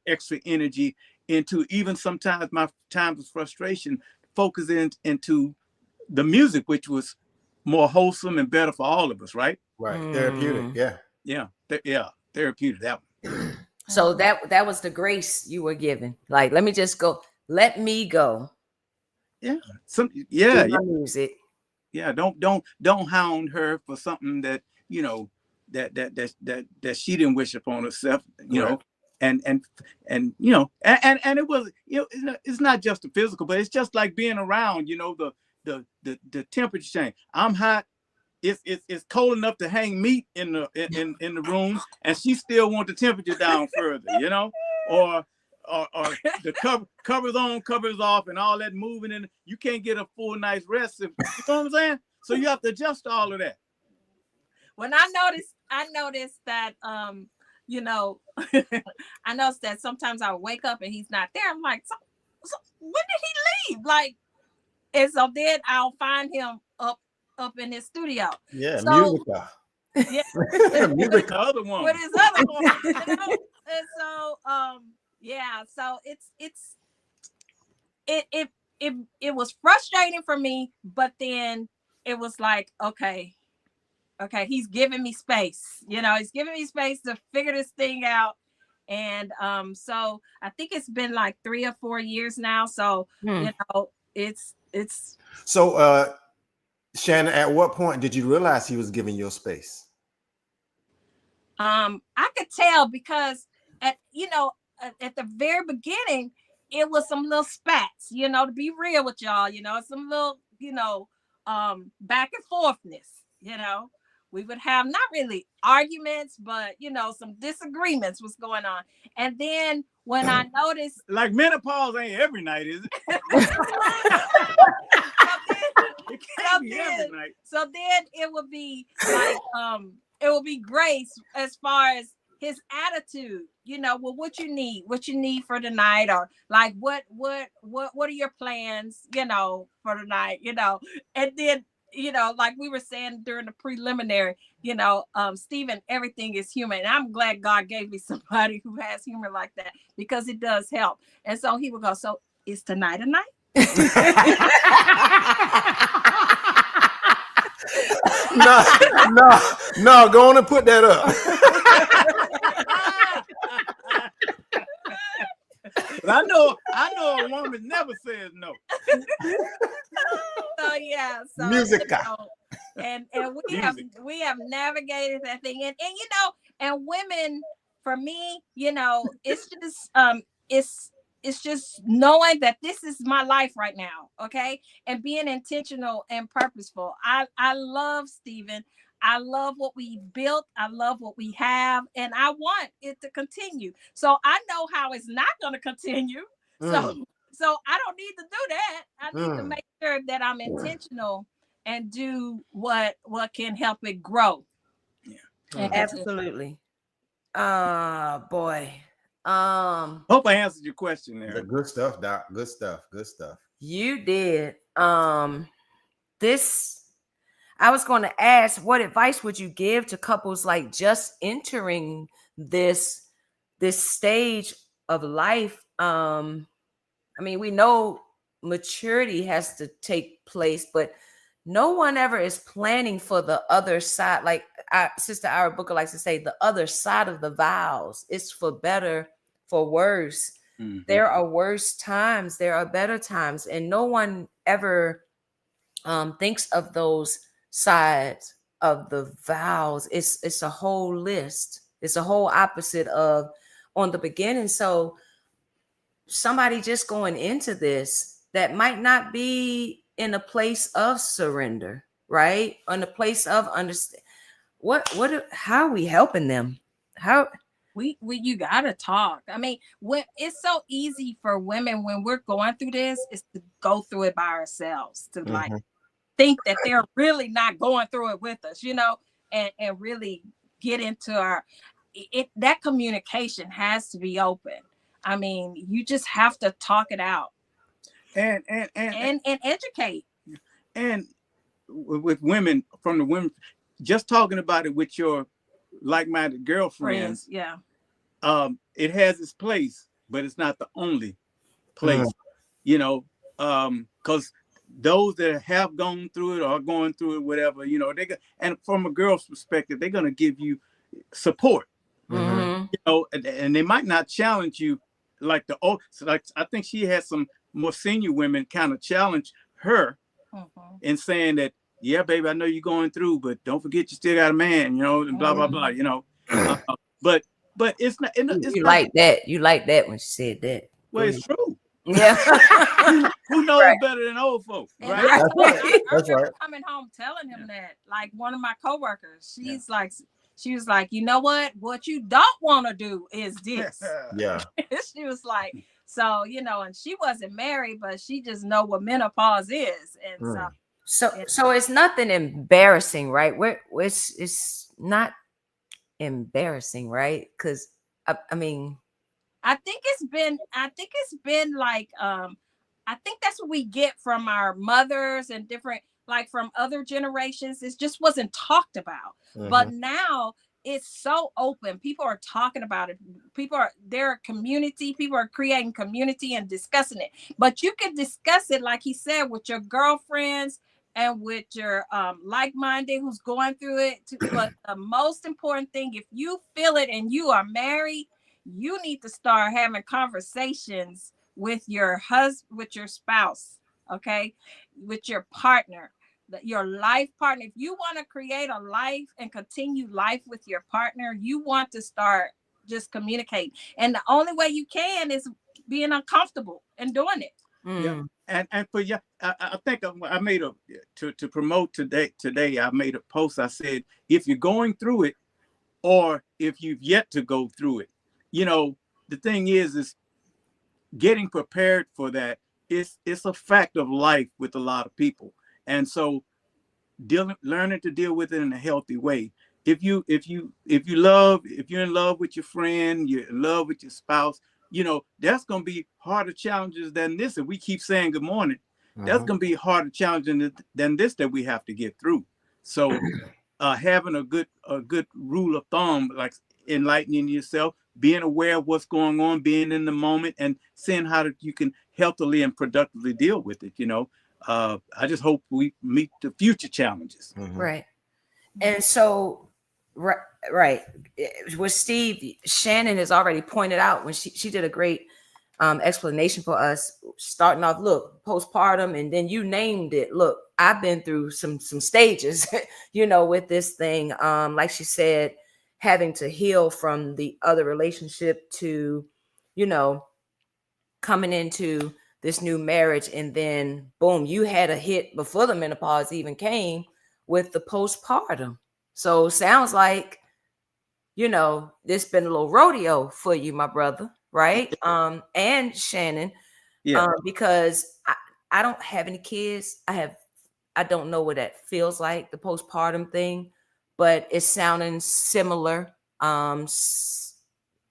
extra energy into, even sometimes my times of frustration, focusing into the music, which was more wholesome and better for all of us, right? Right, therapeutic. Yeah. Yeah, therapeutic, that one. So that was the grace you were given. Like, let me just go. Let me go. Yeah, Do yeah, my music. yeah. Don't hound her for something that that she didn't wish upon herself. Right. And it was, it's not just the physical, but it's just like being around, the temperature change. I'm hot. It's cold enough to hang meat in the room, and she still want the temperature down further, or or the covers on, covers off, and all that moving, and you can't get a full night's rest. You know what I'm saying? So you have to adjust all of that. When I noticed that, I noticed that sometimes I wake up and he's not there. I'm like, so when did he leave? Like, And so then I'll find him up in his studio. Yeah, So Musica. yeah, With Musica. the other with woman. his other woman, you know. And so yeah, so it it it was frustrating for me, but then it was like, okay, he's giving me space, he's giving me space to figure this thing out. And so I think it's been like 3 or 4 years now. So it's So, Shannon, at what point did you realize he was giving you a space? I could tell because at the very beginning, it was some little spats, to be real with y'all, some little, back and forthness, we would have not really arguments, but some disagreements was going on. And then when I noticed, Like menopause ain't every night, is it? It can't be every night. so then it would be like it would be grace as far as his attitude, well, what you need for the night, or like what are your plans, for the night, and then like we were saying during the preliminary, Stephen, everything is human, and I'm glad God gave me somebody who has humor like that, because it does help. And so he would go, so is tonight a night? No, go on and put that up. I know a woman never says no. So yeah, so Musica. and we have navigated that thing, and women, for me, it's just it's just knowing that this is my life right now, okay, and being intentional and purposeful. I love Stephen. I love what we built. I love what we have, and I want it to continue. So I know how it's not going to continue. So I don't need to do that. I need to make sure that I'm intentional and do what can help it grow. Yeah. Absolutely. Boy. Hope I answered your question there. Good stuff, Doc. Good stuff. Good stuff. You did. This I was going to ask, what advice would you give to couples like just entering this stage of life? I mean, we know maturity has to take place, but no one ever is planning for the other side. Like Sister Ira Booker likes to say, the other side of the vows. It's for better, for worse. Mm-hmm. There are worse times. There are better times. And no one ever thinks of those sides of the vows. It's a whole list. It's a whole opposite of on the beginning. So somebody just going into this that might not be in a place of surrender, right? In a place of understand. How are we helping them? How we you gotta talk. I mean, when it's so easy for women when we're going through this is to go through it by ourselves, to like think that they're really not going through it with us, and really get into that communication has to be open. I mean, you just have to talk it out and educate. And with women, from the women, just talking about it with your like-minded girlfriends, yeah. It has its place, but it's not the only place, because those that have gone through it or are going through it, whatever, and from a girl's perspective, they're going to give you support, and they might not challenge you like I think she had some more senior women kind of challenge her in saying that, yeah, baby, I know you're going through, but don't forget you still got a man, and blah, blah, blah, but it's not. It's you not, like that. You like that when she said that. Well, it's true. Yeah. Who knows better than old folks, right? I remember coming home telling him that, like one of my coworkers, she was like, you know what you don't want to do is this. Yeah. She was like, so, and she wasn't married, but she just know what menopause is. And so it's nothing embarrassing, right? It's not embarrassing, right? Because I mean, I think it's been like I think that's what we get from our mothers and different, like from other generations. It just wasn't talked about. But now it's so open. People are talking about it. There are community. People are creating community and discussing it. But you can discuss it, like he said, with your girlfriends and with your like-minded who's going through it. But the most important thing, if you feel it and you are married, you need to start having conversations with your husband, with your spouse, okay, with your partner, your life partner. If you want to create a life and continue life with your partner, you want to start just communicating. And the only way you can is being uncomfortable and doing it. Yeah. And for yeah, I think I made to promote today I made a post. I said, if you're going through it, or if you've yet to go through it, the thing is getting prepared for that. It's a fact of life with a lot of people, and so learning to deal with it in a healthy way. If you're in love with your friend, you're in love with your spouse, that's going to be harder challenges than this. If we keep saying good morning, that's going to be harder challenges than this that we have to get through. So having a good rule of thumb, like enlightening yourself, being aware of what's going on, being in the moment, and seeing how you can healthily and productively deal with it. I just hope we meet the future challenges. Right. And so, right. With Steve, Shannon has already pointed out when she did a great explanation for us, starting off, look, postpartum, and then you named it. Look, I've been through some stages, with this thing. Like she said, having to heal from the other relationship to, coming into this new marriage, and then boom, you had a hit before the menopause even came with the postpartum. So sounds like, this been a little rodeo for you, my brother, right? And Shannon, Yeah. because I don't have any kids. I don't know what that feels like, the postpartum thing, but it's sounding similar.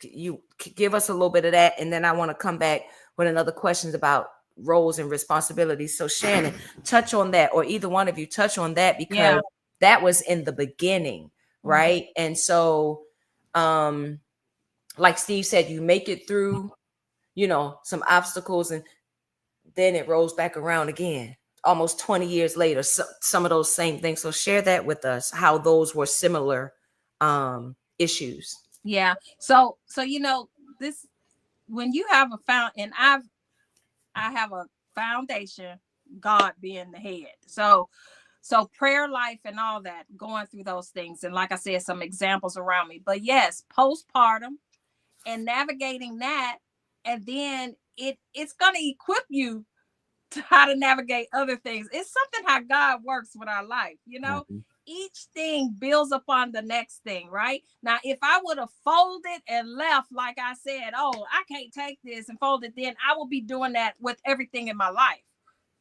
You give us a little bit of that, and then I want to come back with another questions about roles and responsibilities. So Shannon, touch on that, or either one of you touch on that, because that was in the beginning, right? And so, like Steve said, you make it through, some obstacles, and then it rolls back around again. Almost 20 years later, some of those same things. So share that with us, how those were similar issues. Yeah. So this, when you have and I have a foundation, God being the head. So prayer life and all that, going through those things. And like I said, some examples around me. But yes, postpartum and navigating that, and then it's going to equip you to how to navigate other things. It's something how God works with our life, Each thing builds upon the next thing, right? Now, if I would have folded and left, like I said, oh, I can't take this, and folded, then I will be doing that with everything in my life,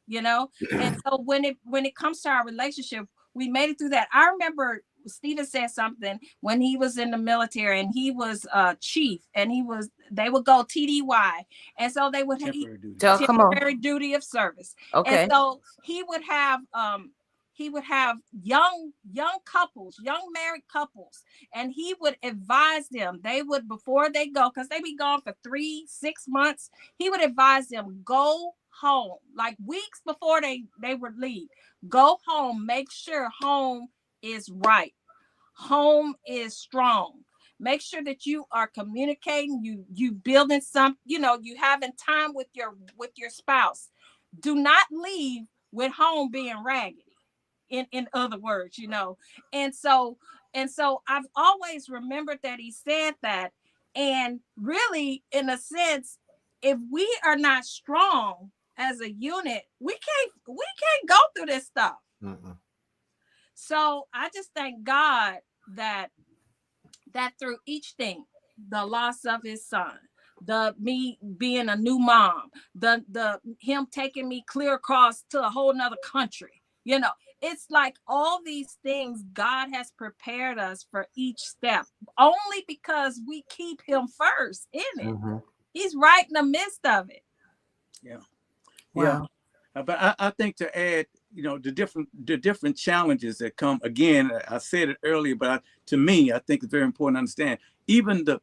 And so when it comes to our relationship, we made it through that. I remember Stephen said something when he was in the military, and he was chief, and they would go TDY, and so they would temporary duty of service. Okay. And so he would have young couples, young married couples, and he would advise them. They would, before they go, because they be gone for 3-6 months, he would advise them, go home, like weeks before they would leave. Go home, make sure home is right, home is strong. Make sure that you are communicating, you building some, you having time with your spouse. Do not leave with home being raggedy, in other words, And so I've always remembered that he said that. And really, in a sense, if we are not strong as a unit, we can't go through this stuff. So I just thank God that through each thing, the loss of his son, the me being a new mom, the him taking me clear across to a whole nother country, it's like all these things, God has prepared us for each step, only because we keep him first in it. He's right in the midst of it. Yeah. Yeah. Wow. But I think to add, the different challenges that come. Again, I said it earlier, but to me, I think it's very important to understand. Even the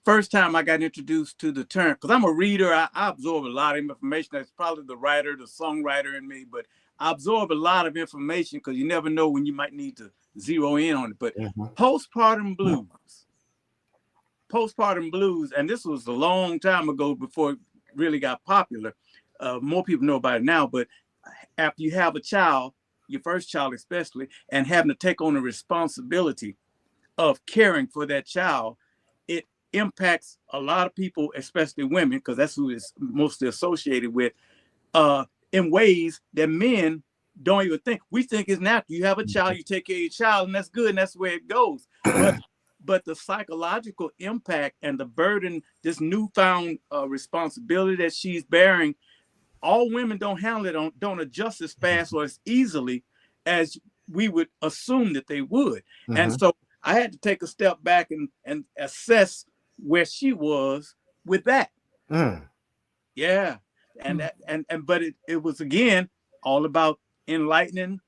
first time I got introduced to the term, because I'm a reader, I absorb a lot of information. That's probably the writer, the songwriter in me, but I absorb a lot of information because you never know when you might need to zero in on it. But postpartum blues, and this was a long time ago before it really got popular. More people know about it now, but after you have a child, your first child especially, and having to take on the responsibility of caring for that child, it impacts a lot of people, especially women, because that's who it's mostly associated with, in ways that men don't even think. We think it's natural. You have a child, you take care of your child, and that's good, and that's the way it goes. But the psychological impact and the burden, this newfound responsibility that she's bearing, all women don't handle it, don't adjust as fast or as easily as we would assume that they would. And so I had to take a step back and assess where she was with that. Yeah. But it was, again, all about enlightening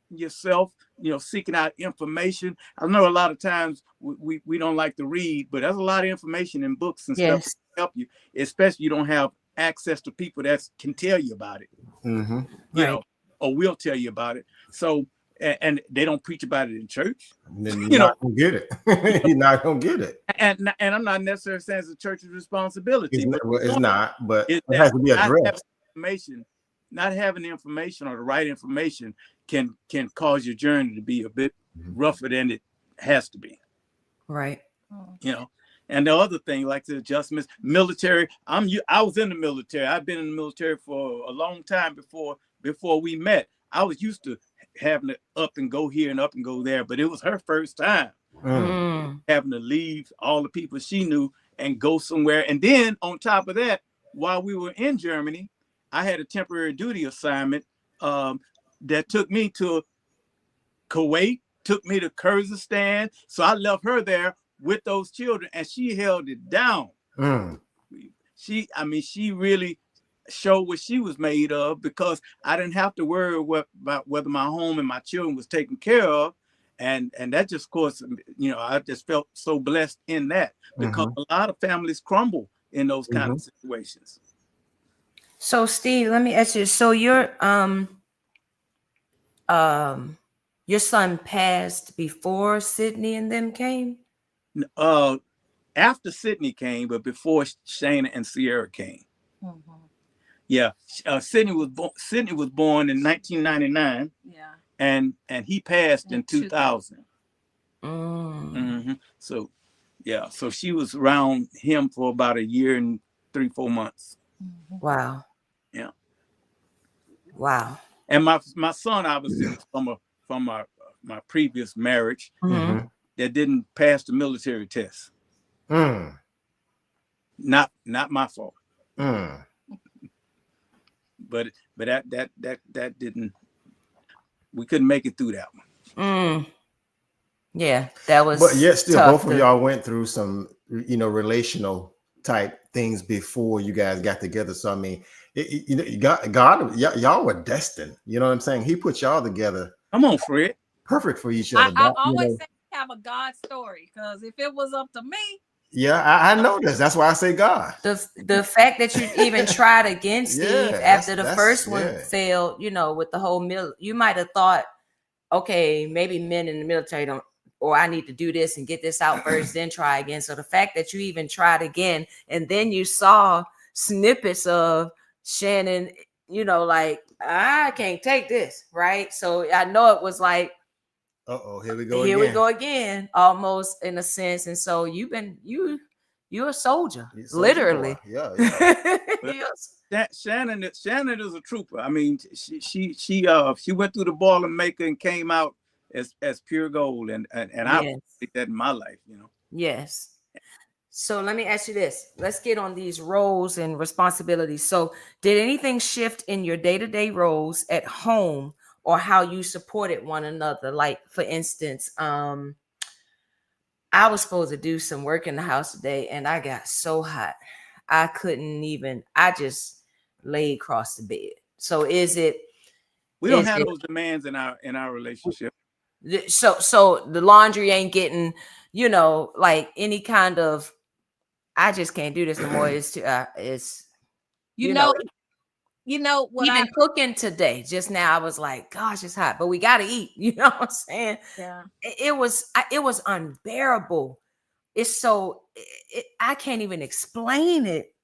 yourself, seeking out information. I know a lot of times we don't like to read, but there's a lot of information in books and stuff to help you, especially you don't have access to people that can tell you about it, or will tell you about it. So, and they don't preach about it in church. Then you're not gonna get it. You're not gonna get it. And I'm not necessarily saying it's the church's responsibility. It's not, but it that has to be addressed. Not having the information or the right information can cause your journey to be a bit rougher than it has to be. Right. And the other thing, like the adjustments, military. I was in the military. I've been in the military for a long time before we met. I was used to having to up and go here and up and go there, but it was her first time having to leave all the people she knew and go somewhere. And then on top of that, while we were in Germany, I had a temporary duty assignment that took me to Kuwait, took me to Kyrgyzstan. So I left her there with those children, and she held it down. She really showed what she was made of, because I didn't have to worry about whether my home and my children was taken care of. And that just, of course, I just felt so blessed in that, because a lot of families crumble in those kind of situations. So Steve, let me ask you. So your son passed before Sydney and them came? After Sydney came, but before Shannon and Sierra came. Yeah, Sydney was born in 1999. Yeah, and he passed in 2000. So, yeah, so she was around him for about a year and 3-4 months. Wow. Yeah. Wow. And my son obviously was from my previous marriage that didn't pass the military test. Not my fault. But that didn't. We couldn't make it through that one. Yeah, that was. But yet still, both of y'all went through some, relational type things before you guys got together. So I mean, God, y'all were destined. You know what I'm saying? He put y'all together. Come on, Fred. Perfect for each other. I always say we have a God story, because if it was up to me. Yeah, I know this. That's why I say God. The fact that you even tried again, Steve, after the first one failed, with the whole you might have thought, okay, maybe men in the military don't, or I need to do this and get this out first, then try again. So the fact that you even tried again, and then you saw snippets of Shannon, like, I can't take this, right? So I know it was like, here we go. We go again, almost in a sense. And so you're a soldier, literally. Yeah. Shannon is a trooper. I mean, she went through the ball and maker and came out as pure gold, and I think that in my life, Yes. So let me ask you this. Let's get on these roles and responsibilities. So did anything shift in your day-to-day roles at home, or how you supported one another? Like, for instance, I was supposed to do some work in the house today, and I got so hot. I couldn't even, laid across the bed. So is it? We don't have those demands in our relationship. So the laundry ain't getting, like any kind of. I just can't do this no more. It's you know what even cooking today. Just now, I was like, gosh, it's hot, but we got to eat. You know what I'm saying? Yeah. It was unbearable. It's so I can't even explain it.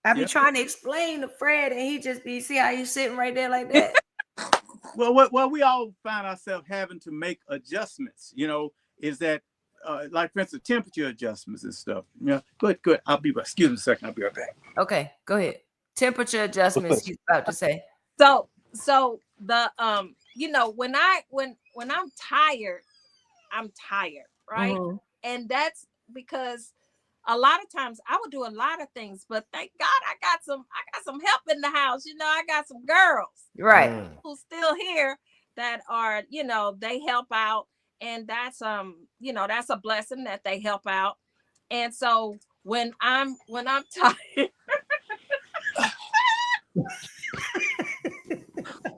I be trying to explain to Fred, and he just be see how he's sitting right there like that. Well, we all find ourselves having to make adjustments. Is that like, for instance, temperature adjustments and stuff. Good. I'll be back. Excuse me a second. I'll be right back. Okay, go ahead. Temperature adjustments. He's about to say. So the when I'm tired, right? Mm-hmm. And that's because a lot of times I would do a lot of things, but thank God I got some help in the house. I got some girls, right, who's still here that are, they help out, and that's that's a blessing that they help out. And so when I'm tired,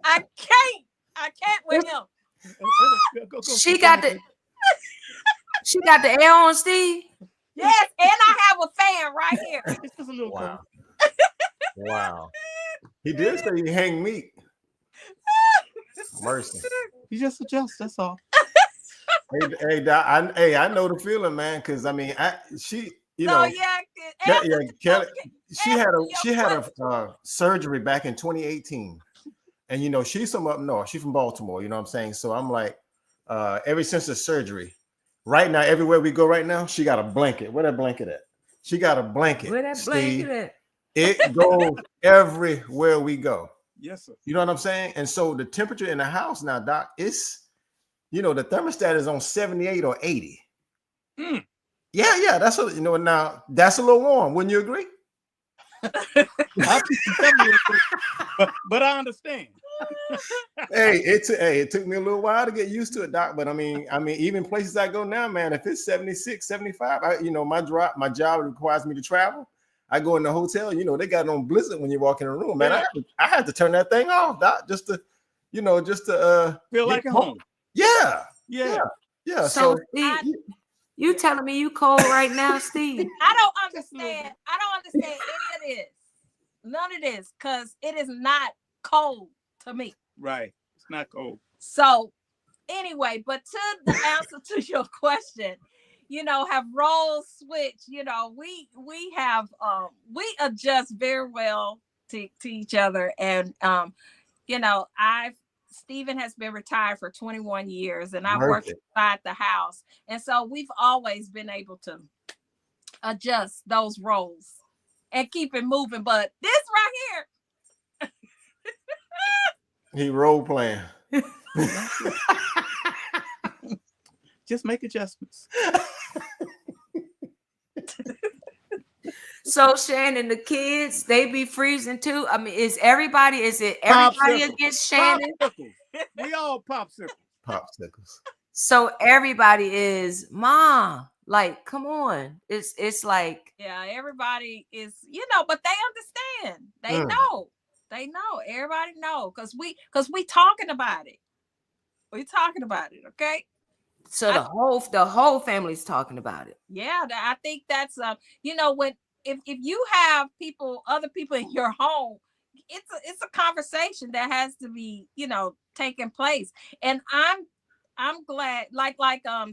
I can't with him. She got the air on, Steve. Yes, and I have a fan right here. It's just a little cold. Wow. He did say he hang meat. Mercy. He just adjusts. That's all. Hey, Doc, I know the feeling, man. Because Kelly, she had a surgery back in 2018, and she's from up north. She's from Baltimore. You know what I'm saying? So I'm like, ever since the surgery, right now, everywhere we go right now, she got a blanket. Where that blanket at? She got a blanket. Where that blanket at? It goes everywhere we go. Yes, sir. You know what I'm saying? And so the temperature in the house now, Doc, it's, the thermostat is on 78 or 80. Yeah. That's now that's a little warm. Wouldn't you agree? But I understand. It took me a little while to get used to it, Doc. But I mean, even places I go now, man, if it's 76, 75, my job requires me to travel. I go in the hotel, they got it on blizzard when you walk in the room, man. I had to turn that thing off, Doc, just to feel like at home. Yeah. So Steve, you telling me you cold right now, Steve? I don't understand any of this. None of this, because it is not cold to me. Right. It's not cold. So anyway, but to the answer to your question, have roles switched. We have we adjust very well to each other. And Stephen has been retired for 21 years, and I've worked inside the house. And so we've always been able to adjust those roles and keep it moving. But this right here, he role playing. Just make adjustments. So Shannon, the kids, they be freezing too. I mean, is it everybody against Shannon? Popsicles. We all popsicles. Popsicles. So everybody is mom. Like, come on. It's like, yeah, everybody is, but they understand. They know. They know. Everybody know. Because we talking about it. We talking about it, okay? So the whole family's talking about it. Yeah, I think that's when if you have other people in your home, it's a conversation that has to be, taking place. And I'm glad, like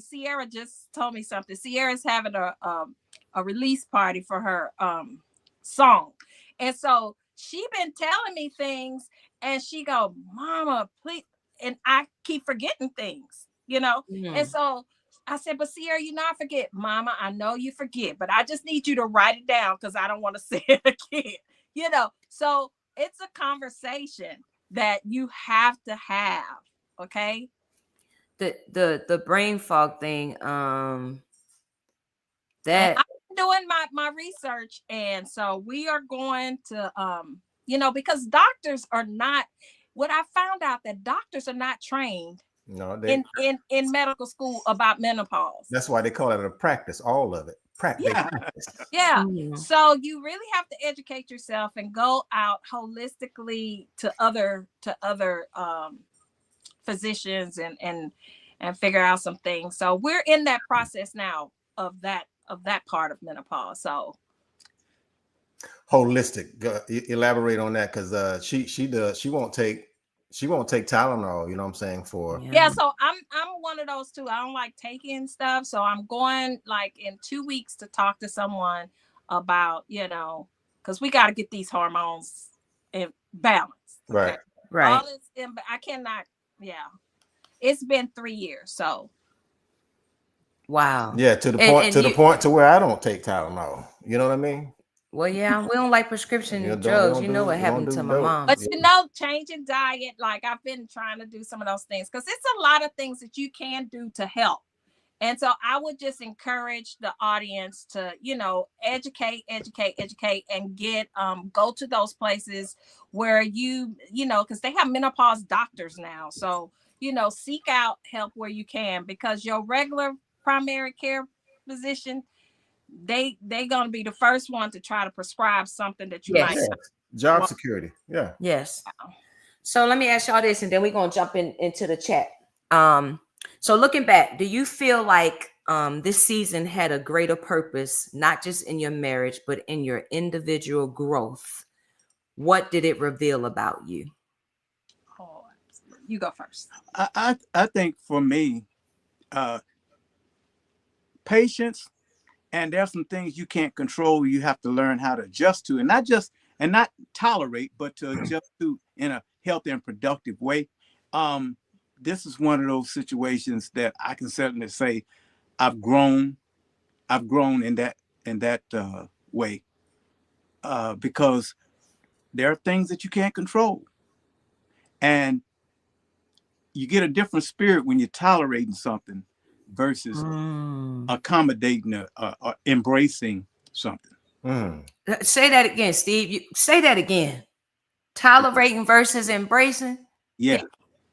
Sierra just told me something. Sierra's having a release party for her song. And so she been telling me things, and she go, Mama, please. And I keep forgetting things, And so I said, but Sierra, I forget. Mama, I know you forget, but I just need you to write it down because I don't want to say it again. So it's a conversation that you have to have. Okay. The brain fog thing. That I'm doing my research, and so we are going to because doctors are not. What I found out that doctors are not trained in medical school about menopause. That's why they call it a practice, all of it. They Yeah. practice. Yeah. Mhm. So you really have to educate yourself and go out holistically to other physicians and figure out some things. So we're in that process now of that part of menopause. So Holistic. Elaborate on that, because she won't take Tylenol. You know what I'm saying? For yeah, so I'm one of those too. I don't like taking stuff. So I'm going like in 2 weeks to talk to someone about, because we got to get these hormones in balance. right. Okay. Right. All this I cannot, yeah. It's been 3 years. So Wow. Yeah, to the And point and you to where I don't take Tylenol. You know what I mean? well, yeah, we don't like You prescription don't drugs. You know what we don't happened do to my dope. mom. but Yeah. changing diet, like I've been trying to do some of those things because it's a lot of things that you can do to help. And so I would just encourage the audience to, educate, and get go to those places where because they have menopause doctors now. So, seek out help where you can, because your regular primary care physician, they gonna be the first one to try to prescribe something that you Yes. might Yeah. not Job want. security. Yeah. Yes. So let me ask y'all this, and then we're gonna jump into the chat. So looking back, do you feel like this season had a greater purpose, not just in your marriage, but in your individual growth? What did it reveal about you? Oh, you go first. I think for me, patience, and there's some things you can't control. You have to learn how to adjust to, and not tolerate, but to adjust to in a healthy and productive way. This is one of those situations that I can certainly say I've grown. I've grown in that way, because there are things that you can't control, and you get a different spirit when you're tolerating something versus accommodating or embracing something. Mm. Say that again, Steve. Say that again. Tolerating versus embracing. Yeah,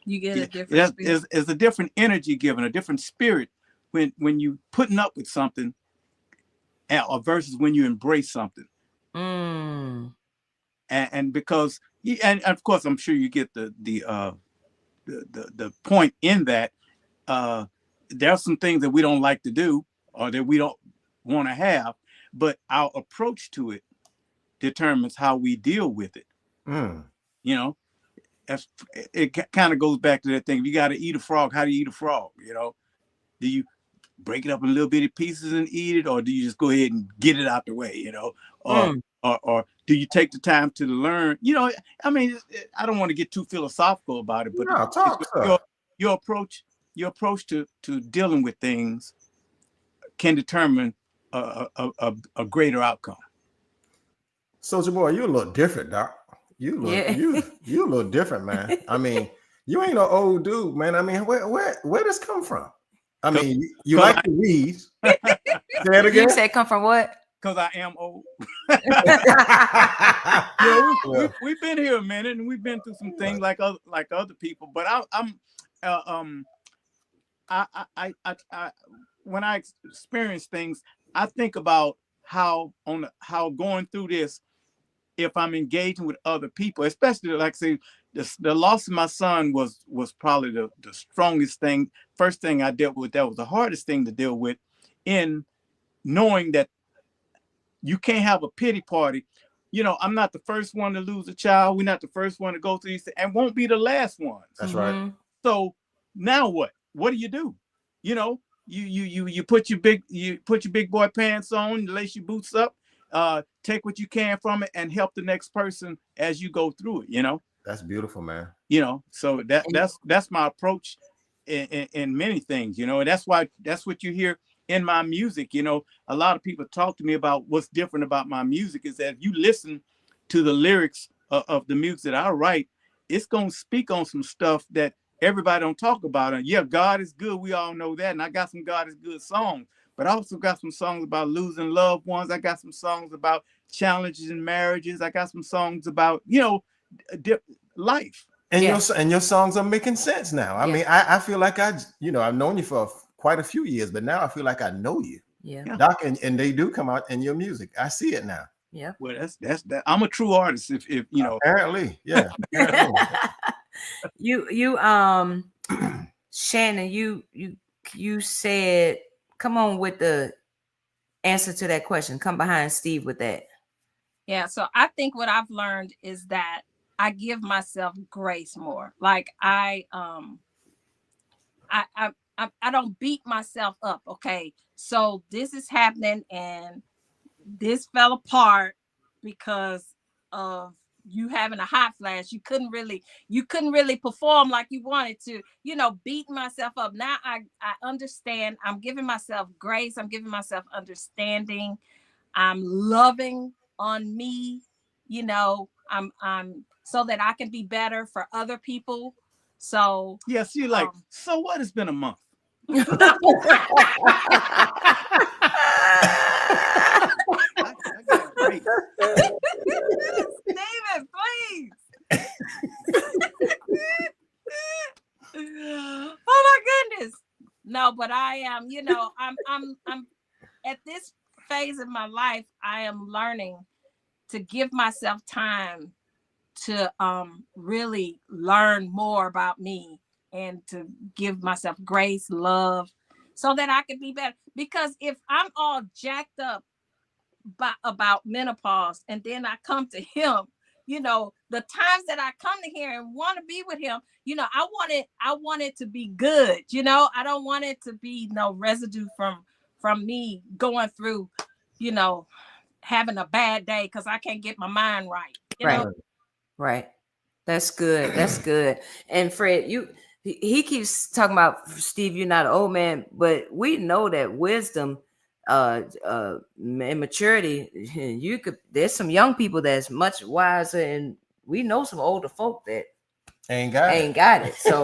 You get yeah. a different spirit. It's a different energy given, a different spirit when you putting up with something, or versus when you embrace something. Mm. And because, and of course, I'm sure you get the point in that. There are some things that we don't like to do or that we don't want to have, but our approach to it determines how we deal with it. Mm. You know, it kind of goes back to that thing. If you got to eat a frog, how do you eat a frog? Do you break it up in little bitty pieces and eat it, or do you just go ahead and get it out the way? Or Mm. or do you take the time to learn? I mean, I don't want to get too philosophical about it, but No, it's talk, sir. your approach to dealing with things can determine a greater outcome. Soldier Boy, you a little different, Doc. Yeah. You a little different, man. I mean, you ain't no old dude, man. I mean, where this come from? I mean, you like to read. Say it You again. said come from what? Because I am old. Yeah. We've been here a minute, and we've been through some things like other people. But I'm I when I experience things, I think about how going through this, if I'm engaging with other people, especially like say the loss of my son was probably the strongest thing. First thing I dealt with, that was the hardest thing to deal with, in knowing that you can't have a pity party. I'm not the first one to lose a child. We're not the first one to go through these things, and won't be the last ones. That's right. So now what? What do? You put your big boy pants on, lace your boots up, take what you can from it, and help the next person as you go through it. That's beautiful, man. So that's my approach in many things. And that's what you hear in my music. A lot of people talk to me about what's different about my music is that if you listen to the lyrics of the music that I write, it's gonna speak on some stuff that everybody don't talk about. And yeah, God is good. We all know that. And I got some God is good songs, but I also got some songs about losing loved ones. I got some songs about challenges in marriages. I got some songs about, life. And Yes. your songs are making sense now. I Yeah. mean, I feel like I've known you for quite a few years, but now I feel like I know you. Yeah. Doc, and they do come out in your music. I see it now. Yeah. Well, that's that. I'm a true artist. If you know. Apparently, yeah. Apparently. you Shannon, you said, come on with the answer to that question. Come behind Steve with that. Yeah, so I think what I've learned is that I give myself grace more. Like I don't beat myself up. Okay, so this is happening and this fell apart because of you having a hot flash. You couldn't really perform like you wanted to, beating myself up. Now I understand. I'm giving myself grace. I'm giving myself understanding. I'm loving on me, I'm so that I can be better for other people. So Yes, you're like, so what? It's been a month. I got great. David, please. Oh my goodness. No, but I am, I'm at this phase of my life, I am learning to give myself time to really learn more about me and to give myself grace, love, so that I can be better. Because if I'm all jacked up about menopause and then I come to him, the times that I come to here and want to be with him, I want it to be good. I don't want it to be no residue from me going through, having a bad day because I can't get my mind right. Right. That's good. That's good. And Fred, he keeps talking about, Steve, you're not an old man, but we know that wisdom and maturity, there's some young people that's much wiser, and we know some older folk that ain't got it. So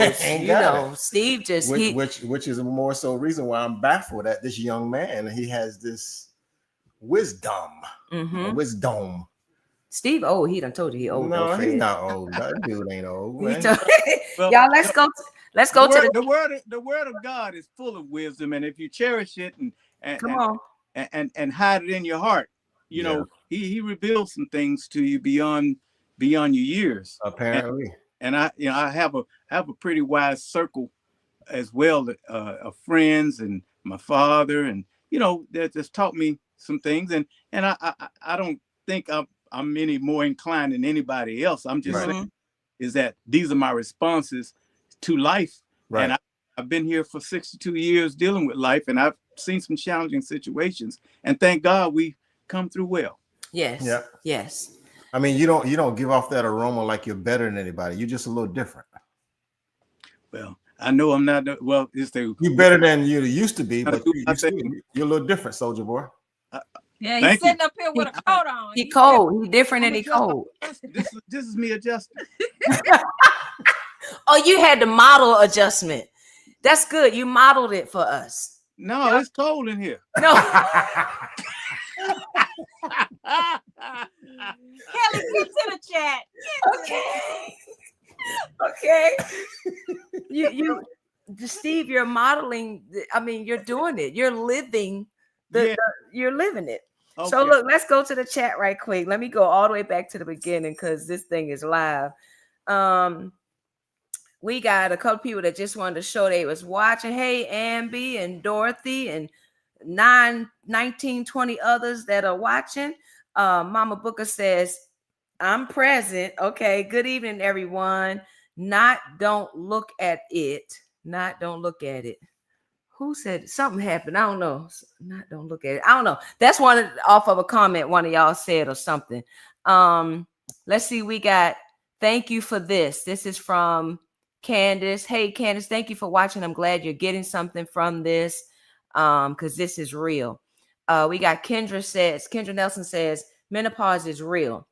Steve just which is more so reason why I'm baffled at this young man. He has this wisdom. Wisdom. Steve, oh, he done told you he old. No, though, he's not old. That dude ain't old. Man. Well, y'all, let's go to the word of God is full of wisdom, and if you cherish it and hide it in your heart, he reveals some things to you beyond your years. Apparently, and I have a pretty wise circle as well, of friends and my father, and that just taught me some things, and I don't think I'm any more inclined than anybody else. I'm just saying is that these are my responses to life. Right. And I've been here for 62 years dealing with life, and I've seen some challenging situations, and thank God we come through well. Yes. Yeah. Yes. I mean, you don't give off that aroma like you're better than anybody. You're just a little different. Well, I know I'm not. Well, you're better than you used to be, but you're a little different, soldier boy. Yeah, he's sitting up here with a coat on. He cold. He different and he cold. This is me adjusting. Oh, you had the model adjustment. That's good. You modeled it for us. No, it's cold in here. No. Kelly, get to the chat. Okay. You Steve, you're modeling. I mean, you're doing it. You're living you're living it. Okay. So look, let's go to the chat right quick. Let me go all the way back to the beginning because this thing is live. We got a couple people that just wanted to show they was watching. Hey, Amby and Dorothy and 19, 20 others that are watching. Mama Booker says, I'm present. Okay, good evening, everyone. Don't look at it. Don't look at it. Who said something happened? I don't know. Don't look at it. I don't know. That's off of a comment one of y'all said or something. Let's see. We got, thank you for this. This is from Candace. Hey, Candace, thank you for watching. I'm glad you're getting something from this because this is real. We got Kendra Nelson says, menopause is real.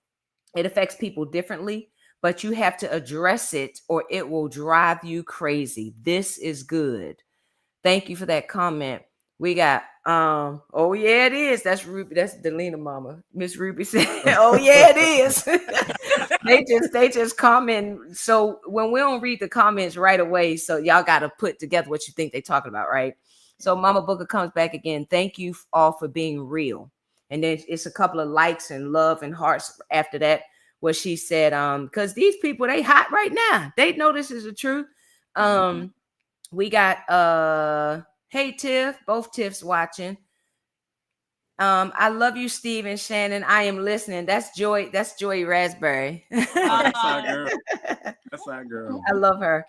It affects people differently, but you have to address it or it will drive you crazy. This is good. Thank you for that comment. We got, oh yeah, it is. That's Ruby. That's Delina mama. Miss Ruby said, oh yeah, it is. they just comment. So when we don't read the comments right away, so y'all got to put together what you think they're talking about, right? So Mama Booker comes back again. Thank you all for being real. And then it's a couple of likes and love and hearts after that, where she said, because these people, they hot right now. They know this is the truth. We got hey Tiff, both Tiffs watching. I love you, Steve and Shannon. I am listening. That's Joy. That's Joy Raspberry. That's our girl. That's our girl. I love her.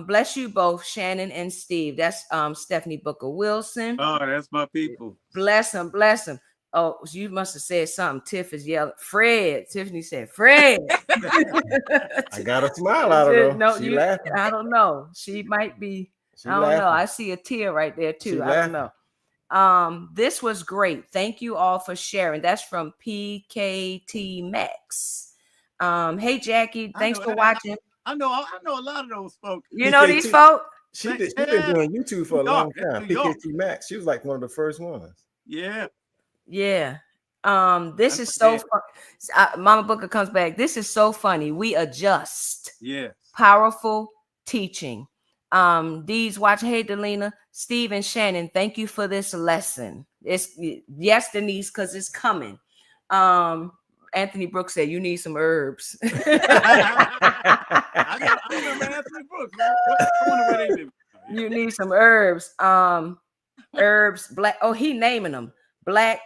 Bless you both, Shannon and Steve. That's Stephanie Booker Wilson. Oh, that's my people. Bless them, bless them. Oh, you must have said something. Tiff is yelling. Fred. Tiffany said, Fred. I got a smile out of her. No, She laughing. I don't know. She might be. She I don't laughing. know. I see a tear right there too. She I don't know. This was great. Thank you all for sharing. That's from PKT Max. Hey Jackie, thanks for watching. I know a lot of those folks. You know these folks? She's been doing YouTube for a long time. PKT Max. She was like one of the first ones. Yeah. Yeah. This is so fun. Mama Booker comes back. This is so funny. We adjust. Yeah. Powerful teaching. Dee's watching. Hey Delina, Steve and Shannon, thank you for this lesson. It's yes, Denise, because it's coming. Anthony Brooks said you need some herbs. I remember Anthony Brooks. I wonder where they live. You need some herbs. Herbs, black. Oh, he naming them. Black.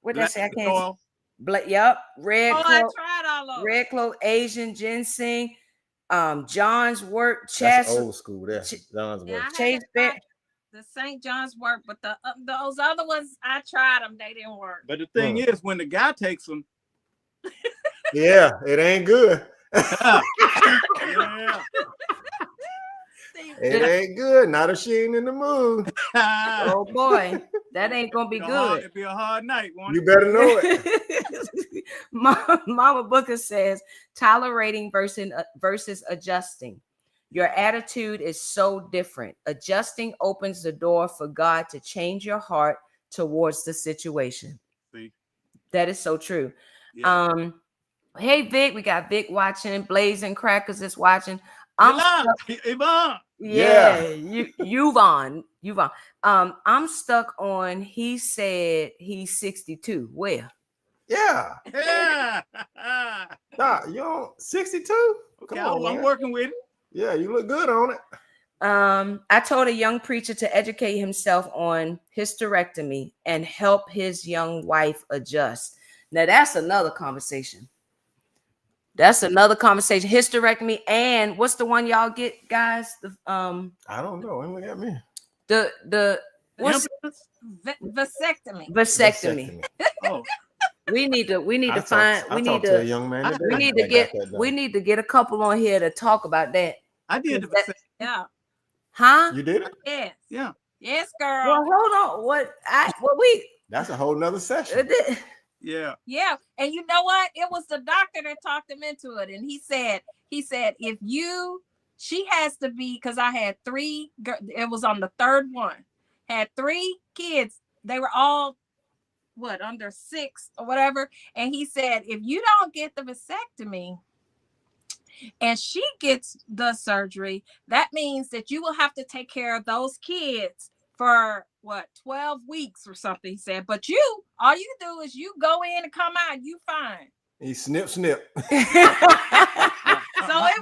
What did I say? I can't. Black. Yep. Red. Oh, I tried all of red clove, Asian ginseng. John's wort, That's old school. That's John's wort. Chase Bear. The St. John's wort, but those other ones I tried them, they didn't work. But the thing is, when the guy takes them, yeah, it ain't good. Yeah. It ain't good. Not if she ain't in the mood. Oh boy, that ain't gonna be good. It'll be a hard night. You better know it. Mama Booker says tolerating versus adjusting. Your attitude is so different. Adjusting opens the door for God to change your heart towards the situation. See? That is so true. Yeah. Hey Vic, we got Vic watching. Blazing Crackers is watching. Yvonne. Yeah, Yvonne. I'm stuck on. He said he's 62. Where? Yeah. Yeah. Nah, you on 62? Okay, I'm working with it. Yeah, you look good on it. I told a young preacher to educate himself on hysterectomy and help his young wife adjust. Now that's another conversation. Hysterectomy, and what's the one y'all get, guys? I don't know. Look at me. The what's vasectomy. Oh. We need to get a couple on here to talk about that. I did the vasectomy. Yeah. Huh? You did it? Yes. Yeah. Yes, girl. Well, hold on. That's a whole nother session. Yeah. Yeah. And you know what? It was the doctor that talked him into it. And he said, she has to be, because I had 3, it was on the 3rd one, had 3 kids. They were all, under 6 or whatever. And he said, if you don't get the vasectomy and she gets the surgery, that means that you will have to take care of those kids for 12 weeks or something, he said. But all you do is you go in and come out, you fine. He snip. So it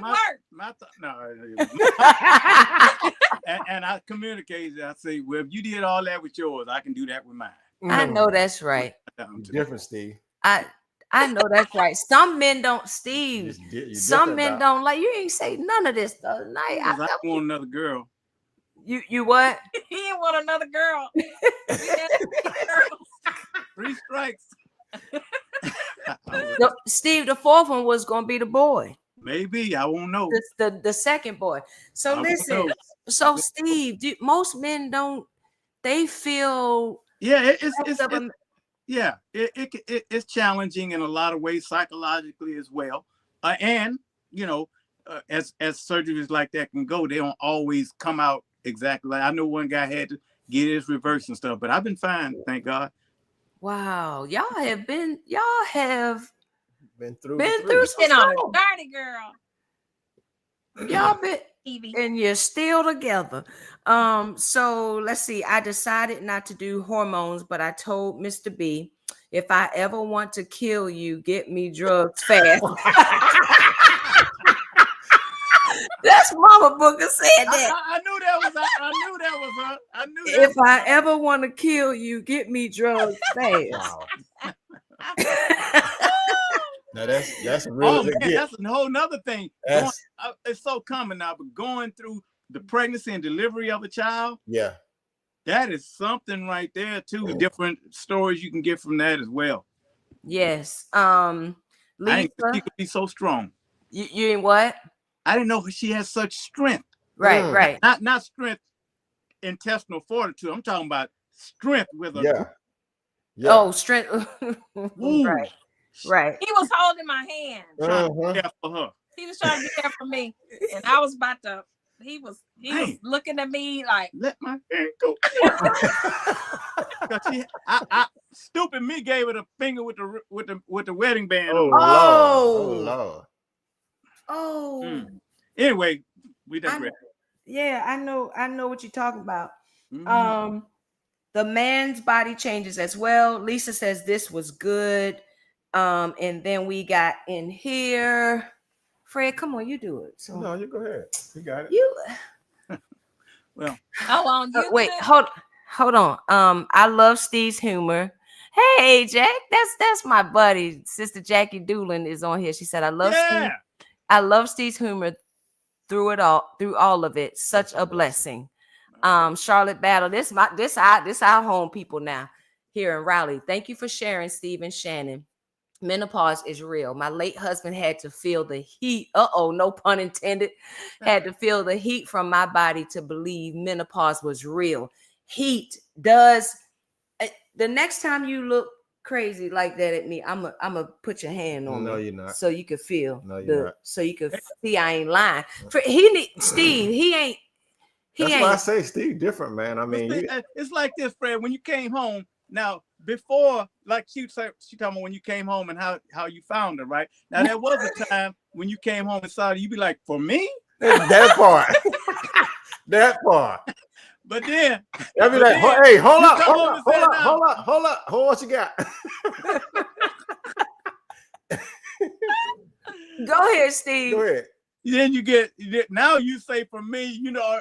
worked. And I communicated. I say, well, if you did all that with yours, I can do that with mine. I know that's right. Different, Steve. I know that's right. Some men don't, Steve. Some men don't like. You ain't say none of this the other night. I want another girl. You what? He didn't want another girl. 3 strikes. Steve, the 4th one was gonna be the boy. Maybe, I won't know. The second boy. So listen. So Steve, most men don't. They feel. Yeah, it's challenging in a lot of ways, psychologically as well. And as surgeries like that can go, they don't always come out exactly. Like I know one guy had to get his reverse and stuff, but I've been fine, thank God. Wow, y'all have been through some on dirty girl. Y'all been Evie. And you're still together. So let's see. I decided not to do hormones, but I told Mr. B, if I ever want to kill you, get me drugs fast. That's Mama Booker said that. I knew that was I knew that was her. I knew that. If I ever want to kill you, get me drugs fast. Wow. Now that's really Oh man, that's a whole nother thing. It's so common now, but going through the pregnancy and delivery of a child, yeah, that is something right there too. Different stories you can get from that as well. Yes. I Lisa, didn't think she could be so strong. you in what? I didn't know she has such strength. Right, right. Not strength, intestinal fortitude. I'm talking about strength with a yeah. Oh, strength. Right. Right. He was holding my hand. Trying to be there for her. He was trying to be there for me. And I was about to, he was looking at me like, let my hand go. Stupid me gave it a finger with the wedding band. Oh Lord. Anyway, we digress. Yeah, I know what you're talking about. The man's body changes as well. Lisa says this was good. And then we got in here. Fred, come on, you do it. So no, you go ahead. You got it. You well. On you. Wait, hold on. I love Steve's humor. Hey, Jack, that's my buddy. Sister Jackie Doolin is on here. She said, I love Steve's humor through all of it. Such a blessing. Charlotte Battle. This our home people now here in Raleigh. Thank you for sharing, Steve and Shannon. Menopause is real. My late husband had to feel the heat. No pun intended. Had to feel the heat from my body to believe menopause was real. Heat does. The next time you look crazy like that at me, I'm a put your hand on me. No, you're not. So you can feel. No, you're not. So you can see I ain't lying. Steve. He ain't. That's why I say Steve different, man. I mean, it's like this, Fred. When you came home, now before, like she talking about when you came home and how you found her, right? Now there was a time when you came home and saw her, you be like, for me? That part. That part. But then I'll be like, hey, hold up. What you got? Go ahead, Steve. Go ahead. Then now you say for me,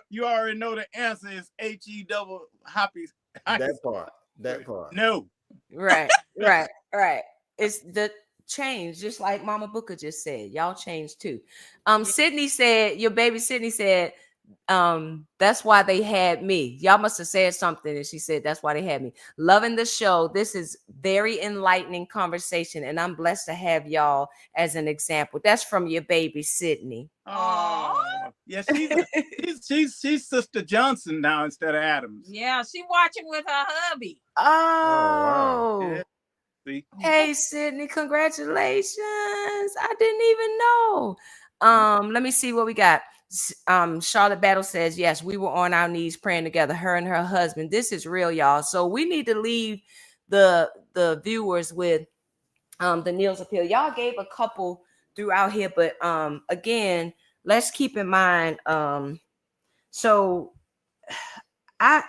you already know the answer is HE double happy. That part. No. Right. It's the change, just like Mama Booker just said. Y'all changed too. Sydney said, your baby Sydney said, that's why they had me. Y'all must have said something. And she said, that's why they had me. Loving the show. This is very enlightening conversation. And I'm blessed to have y'all as an example. That's from your baby, Sydney. Oh, yeah. She's Sister Johnson now instead of Adams. Yeah, she watching with her hubby. Oh, wow. Yeah. See? Hey, Sydney, congratulations. I didn't even know. Let me see what we got. Charlotte Battle says, yes, we were on our knees praying together, her and her husband. This is real, y'all. So we need to leave the viewers with the Neil's Appeal. Y'all gave a couple throughout here, but again, let's keep in mind. So I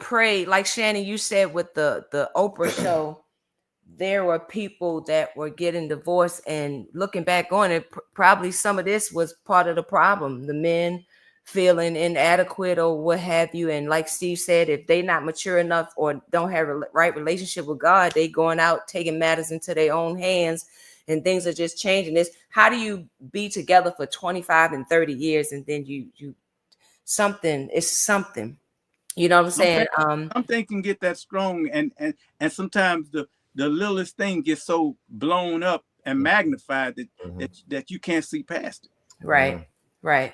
pray, like Shannon, you said with the Oprah show. There were people that were getting divorced, and looking back on it, probably some of this was part of the problem. The men feeling inadequate or what have you. And like Steve said, if they not mature enough or don't have a right relationship with God, they going out taking matters into their own hands, and things are just changing. This, how do you be together for 25 and 30 years and then you something, you know what I'm saying? Something can get that strong, and sometimes the littlest thing gets so blown up and magnified that you can't see past it. Right.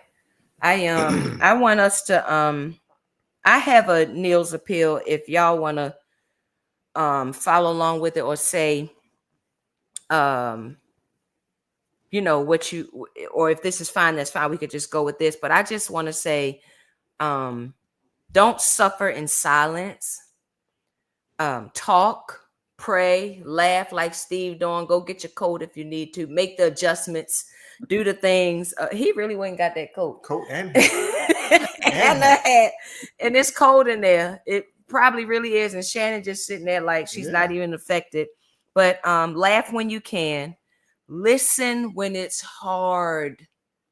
I want us to I have a Neil's Appeal if y'all want to follow along with it, or say what you, or if this is fine, that's fine. We could just go with this. But I just want to say, don't suffer in silence. Talk, pray, laugh like Steve doing. Go get your coat if you need to. Make the adjustments do the things. He really went and got that coat. Coat and And the hat. And it's cold in there. It probably really is. And Shannon just sitting there like she's not even affected. But laugh when you can. Listen when it's hard.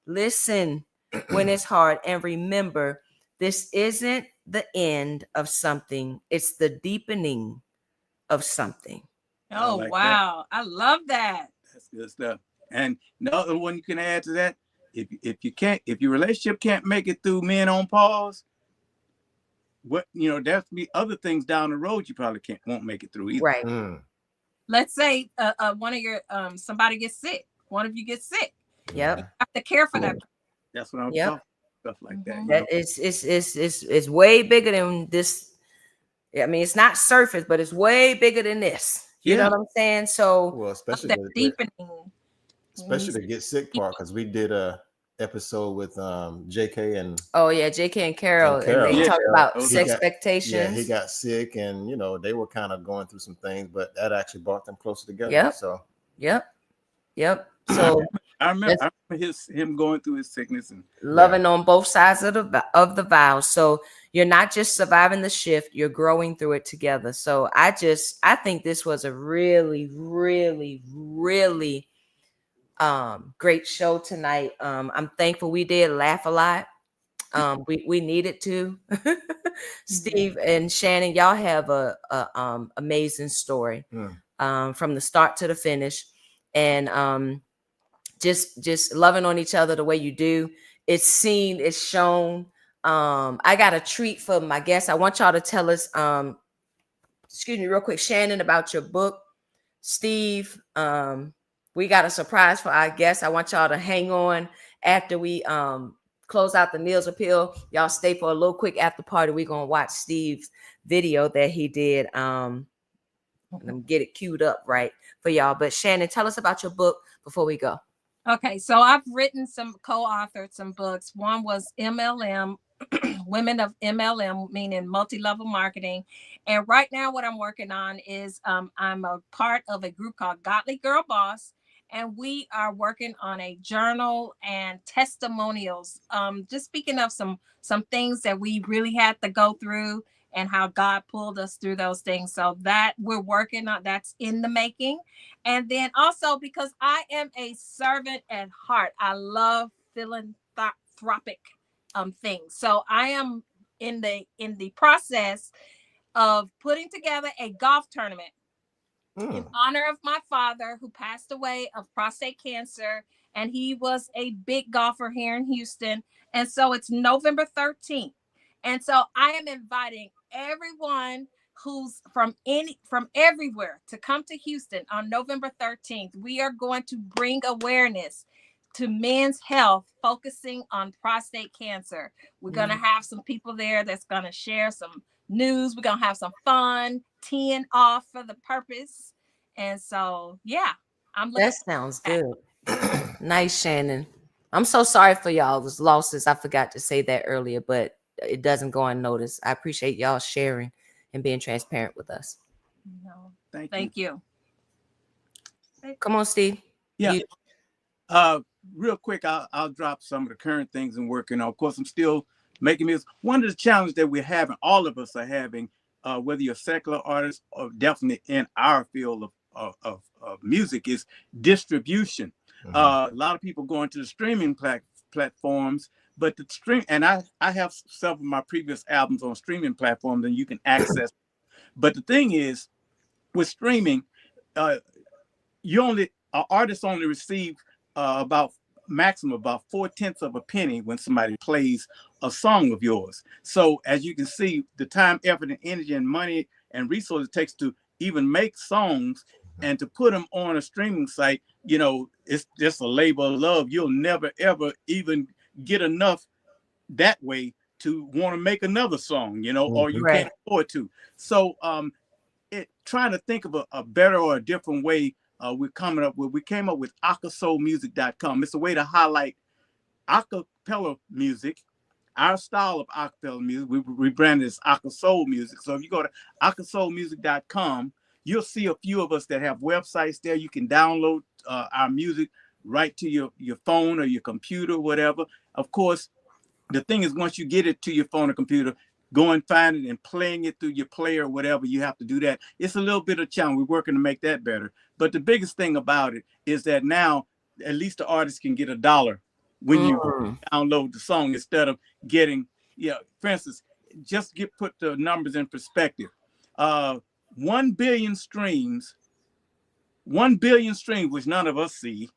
Listen when it's hard. And remember, this isn't the end of something. It's the deepening of something. Oh, like wow. I love that. That's good stuff. And the other one you can add to that, if your relationship can't make it through men on pause, there's be other things down the road you probably won't make it through either. Right. Let's say one of your somebody gets sick. One of you gets sick. Yep. You have to care for that. That's what I'm talking. Stuff like that. That it's way bigger than this. I mean, it's not surface, but it's way bigger than this. You know what I'm saying? So, well, especially that deepening. Especially the get sick part, because we did a episode with JK and JK and Carol, and they talked about expectations. Yeah, he got sick, and they were kind of going through some things, but that actually brought them closer together. Yep. So So I remember him going through his sickness and loving on both sides of the vows. So you're not just surviving the shift, you're growing through it together. So I think this was a really, really, really great show tonight. I'm thankful we did laugh a lot. We needed to. Steve and Shannon, y'all have a amazing story from the start to the finish, and just loving on each other the way you do. It's seen, it's shown. I got a treat for my guests. I want y'all to tell us, excuse me, real quick, Shannon, about your book. Steve, we got a surprise for our guests. I want y'all to hang on after we close out the Neil's Appeal. Y'all stay for a little quick after party. We're gonna watch Steve's video that he did. And get it queued up right for y'all. But Shannon, tell us about your book before we go. Okay, so I've written co-authored some books. One was MLM, Women of MLM, meaning multi-level marketing. And right now what I'm working on is I'm a part of a group called Godly Girl Boss. And we are working on a journal and testimonials. Just speaking of some things that we really had to go through and how God pulled us through those things. So that we're working on, that's in the making. And then also because I am a servant at heart, I love philanthropic things. So I am in the process of putting together a golf tournament in honor of my father, who passed away of prostate cancer. And he was a big golfer here in Houston. And so it's November 13th. And so I am inviting everyone who's from everywhere to come to Houston on November 13th. We are going to bring awareness to men's health, focusing on prostate cancer. We're going to have some people there that's going to share some news. We're going to have some fun, teeing off for the purpose. And so, yeah, that sounds good. Nice, Shannon. I'm so sorry for y'all's losses. I forgot to say that earlier, but it doesn't go unnoticed. I appreciate y'all sharing and being transparent with us. No, thank you. Come on, Steve. Yeah. Real quick, I'll drop some of the current things I'm working on. Of course, I'm still making music. One of the challenges that we're having, all of us are having, whether you're a secular artist or definitely in our field of music, is distribution. A lot of people going to the streaming platforms, but the stream, and I have several of my previous albums on streaming platforms, and you can access. But the thing is, with streaming, artists only receive about 4/10 of a penny when somebody plays a song of yours. So as you can see, the time, effort, and energy, and money and resources it takes to even make songs and to put them on a streaming site, it's just a labor of love. You'll never ever even get enough that way to want to make another song, or you can't afford to. So trying to think of a better or a different way. We came up with acasoulmusic.com. It's a way to highlight acapella music, our style of acapella music. We rebranded as Acasoul Music. So if you go to acasoulmusic.com, you'll see a few of us that have websites there. You can download our music right to your phone or your computer, whatever. Of course, the thing is, once you get it to your phone or computer, go and find it and playing it through your player or whatever, you have to do that. It's a little bit of challenge. We're working to make that better. But the biggest thing about it is that now at least the artist can get $1 when you download the song instead of getting, for instance, just put the numbers in perspective. 1 billion streams, 1 billion streams, which none of us see,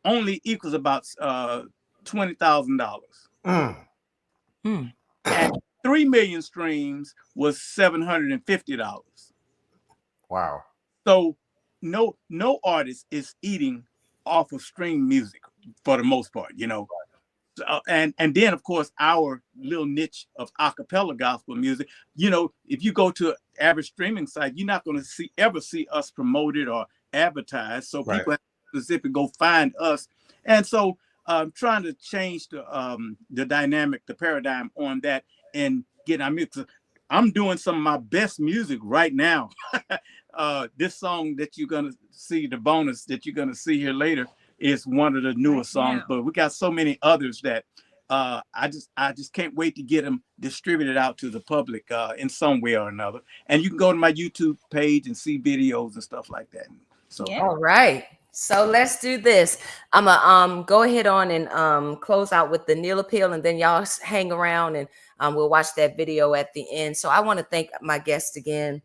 only equals about $20,000. And 3 million streams was $750. Wow. So no artist is eating off of stream music for the most part, and then of course our little niche of a cappella gospel music, if you go to an average streaming site, you're not going to ever see us promoted or advertised. So people have to specifically go find us. And so I'm trying to change the dynamic, the paradigm on that, and I'm doing some of my best music right now. This song that you're gonna see, the bonus that you're gonna see here later, is one of the newest songs. But we got so many others that I just can't wait to get them distributed out to the public in some way or another. And you can go to my YouTube page and see videos and stuff like that. So all right. So let's do this. I'm gonna go ahead on and close out with the Neil Appeal, and then y'all hang around and we'll watch that video at the end. So I want to thank my guests again,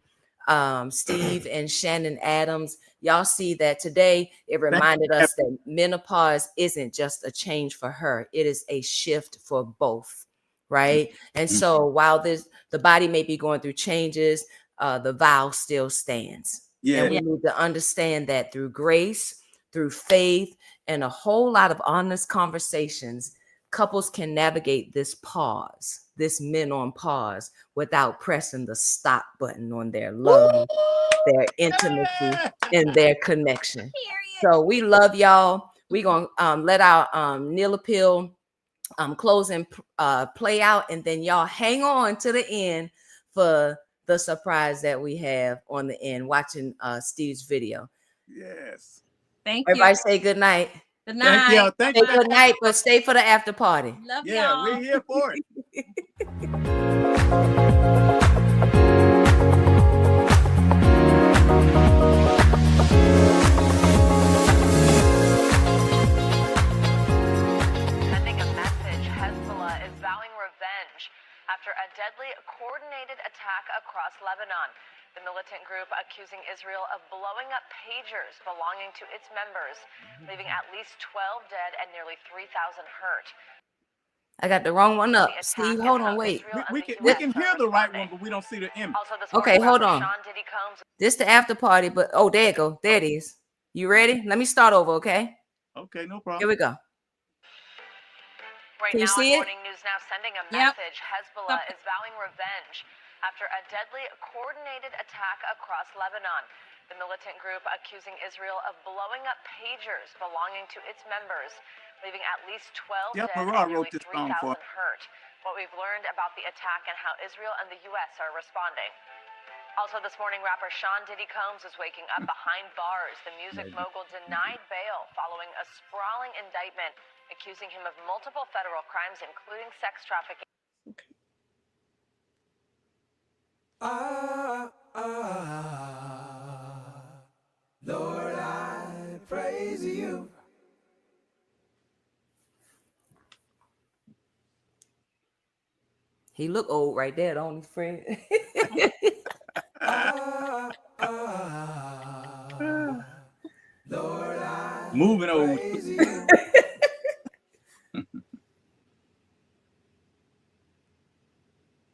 Steve and Shannon Adams. Y'all see that today it reminded us that menopause isn't just a change for her, it is a shift for both, right? And so while the body may be going through changes, the vow still stands. And we need to understand that through grace, through faith, and a whole lot of honest conversations, couples can navigate this pause, this menopause, without pressing the stop button on their love, their intimacy, and their connection. So we love y'all. We're going to let our Neil Appeal close and play out, and then y'all hang on to the end for the surprise that we have on the end, watching Steve's video. Yes. Thank you. Everybody say good night. Good night. Thank you. Good night, but stay for the after party. Love y'all. We're here for it. Sending a message, Hezbollah is vowing revenge after a deadly coordinated attack across Lebanon. The militant group accusing Israel of blowing up pagers belonging to its members, leaving at least 12 dead and nearly 3,000 hurt. I got the wrong one up. Steve, hold on, wait. We can hear the right one, but we don't see the image. Okay, hold on. This the after party, but there you go. There it is. You ready? Let me start over, okay? Okay, no problem. Here we go. Right Can you now, see it? Morning News Now sending a message. Hezbollah is vowing revenge after a deadly coordinated attack across Lebanon. The militant group accusing Israel of blowing up pagers belonging to its members, leaving at least 12 dead and nearly 3,000 hurt. What we've learned about the attack and how Israel and the U.S. are responding. Also this morning, rapper Sean Diddy Combs is waking up behind bars. The music mogul denied bail following a sprawling indictment accusing him of multiple federal crimes, including sex trafficking. Lord, I praise you. He look old right there, don't he, Fred? Lord, I moving old. praise you.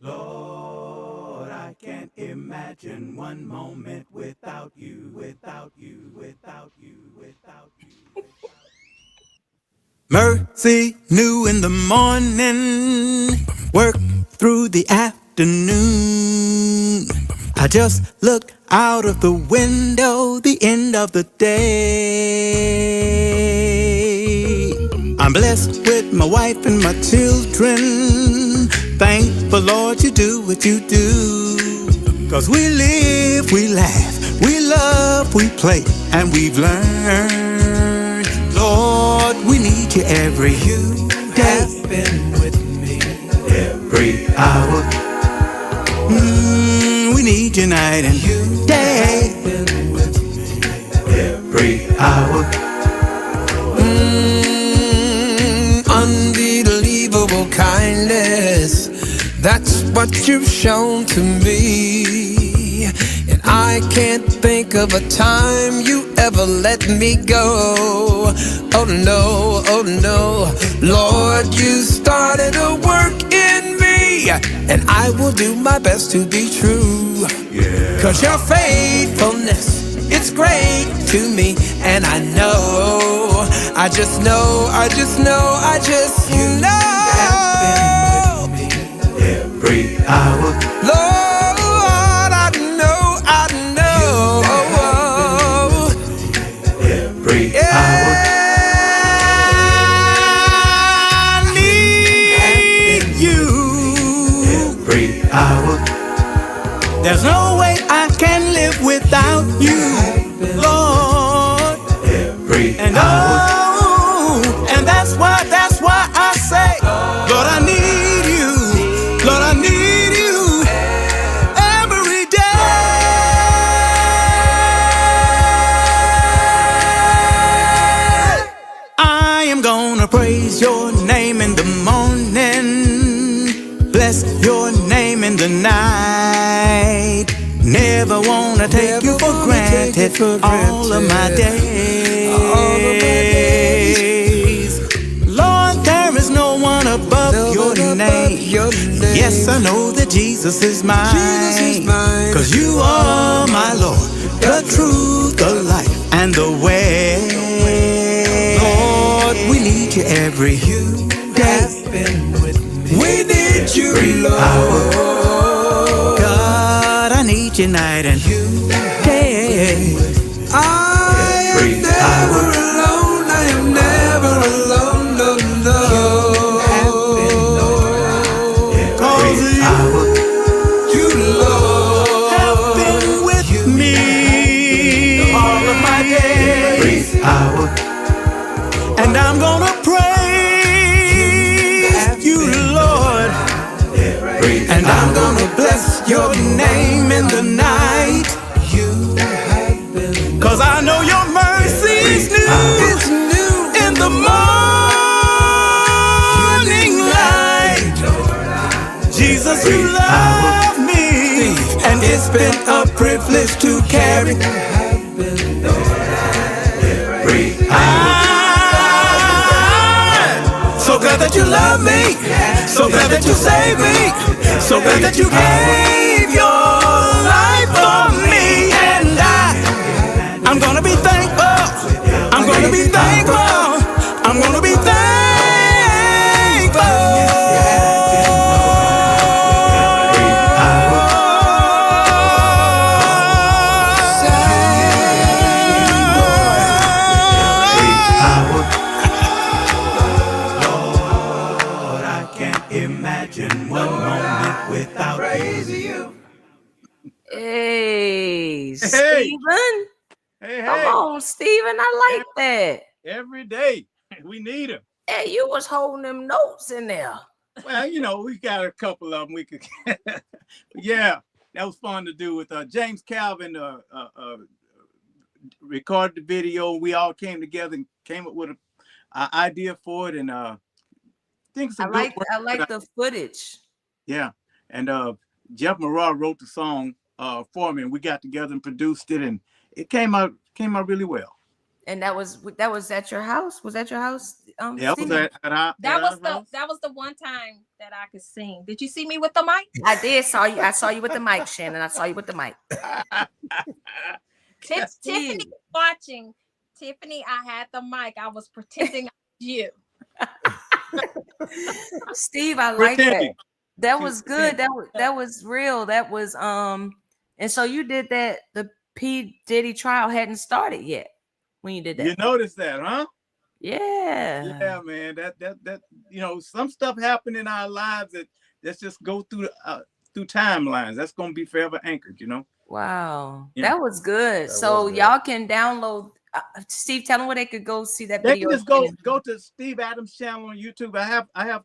Lord, I can't imagine one moment without you, without you, without you, without you. Mercy new in the morning, work through the afternoon. I just look out of the window, the end of the day. I'm blessed with my wife and my children. Thankful, Lord, you do what you do. 'Cause we live, we laugh, we love, we play, and we've learned you every day. Been with me every hour. We need you night and day. Been with me every hour. Unbelievable kindness. That's what you've shown to me. And I can't think of a time you ever let me go. Oh no, oh no. Lord, you started a work in me, and I will do my best to be true. Yeah. 'Cause your faithfulness, it's great to me. And I know, I just know, I just know, I just know. Every hour, Lord, I know, I know. Every hour, I need you. Every hour, there's no way I can live without you, Lord. Every hour, and that's why I say, Lord, I need you. Lord, I need you every day. I am gonna praise your name in the morning, bless your name in the night. Never wanna take you for granted all of my days. Lord, there is no one above your name. Yes, I know that Jesus is mine. 'Cause you are my Lord, the truth, the life, and the way. Lord, we need you every day. We need you, Lord. God, I need you night and day. I am never alone. I am never alone. No, no. You, Lord, have been with me all of my days. And I'm gonna praise you, Lord. And I'm gonna bless your name in the night. 'Cause I know your mercy is new in the morning light. Jesus, you love me, and it's been a privilege to carry. I'm so glad that you love me, so glad that you saved me, so glad that you gave your life for me. And I'm gonna be thankful, I'm gonna be thankful, I'm gonna be thankful. Imagine one moment without you. Hey, Stephen. Hey, Come on, Stephen. I like that. Every day. We need him. Hey, you was holding them notes in there. Well, you know, we got a couple of them we could. Yeah, that was fun to do with James Calvin. Recorded the video. We all came together and came up with an idea for it, and I think some good work. I like the footage. Yeah, and Jeff Marrar wrote the song for me, and we got together and produced it, and it came out really well. And that was at your house? Was that your house? Yeah, Stephen? That was the one time that I could sing. Did you see me with the mic? I did. I saw you with the mic, Shannon. I saw you with the mic. Tiffany watching. Tiffany, I had the mic. I was pretending you. Steve, I like that. That was good. That was real. That was and so you did that. The P. Diddy trial hadn't started yet when you did that. You noticed that, huh? Yeah. Yeah, man. That you know, some stuff happened in our lives let's just go through timelines. That's gonna be forever anchored, you know. Wow. Yeah. That was good. So y'all can download Steve, tell them where they could go see that They video. can just go to Steve Adams channel on YouTube. I have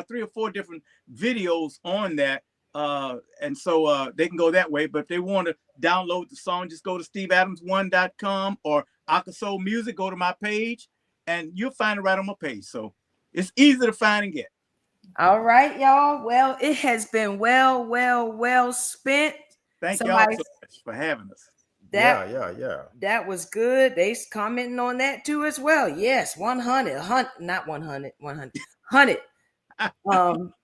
3 or 4 different videos on that. And so they can go that way. But if they want to download the song, just go to steveadams1.com or Akasoul Music, go to my page, and you'll find it right on my page. So it's easy to find and get. All right, y'all. Well, it has been well spent. Thank y'all so much for having us. That was good. They's commenting on that too as well. Yes, 100, not 100, 100.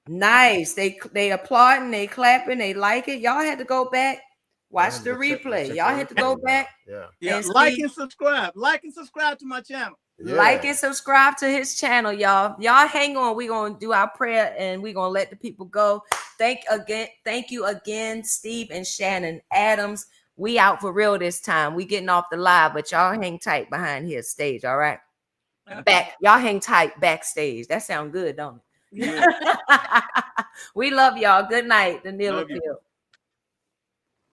Nice. They applauding, they clapping, they like it. Y'all had to go back, watch the replay. Y'all had to go back. Yeah. Like and subscribe. Like and subscribe to my channel. Like and subscribe to his channel, y'all. Y'all hang on. We're gonna do our prayer and we're gonna let the people go. Thank you again, Steve and Shannon Adams. We out for real this time. We getting off the live, but y'all hang tight behind here stage. All right. Y'all hang tight backstage. That sounds good, don't it? Yeah. We love y'all. Good night. The Neil Appeal.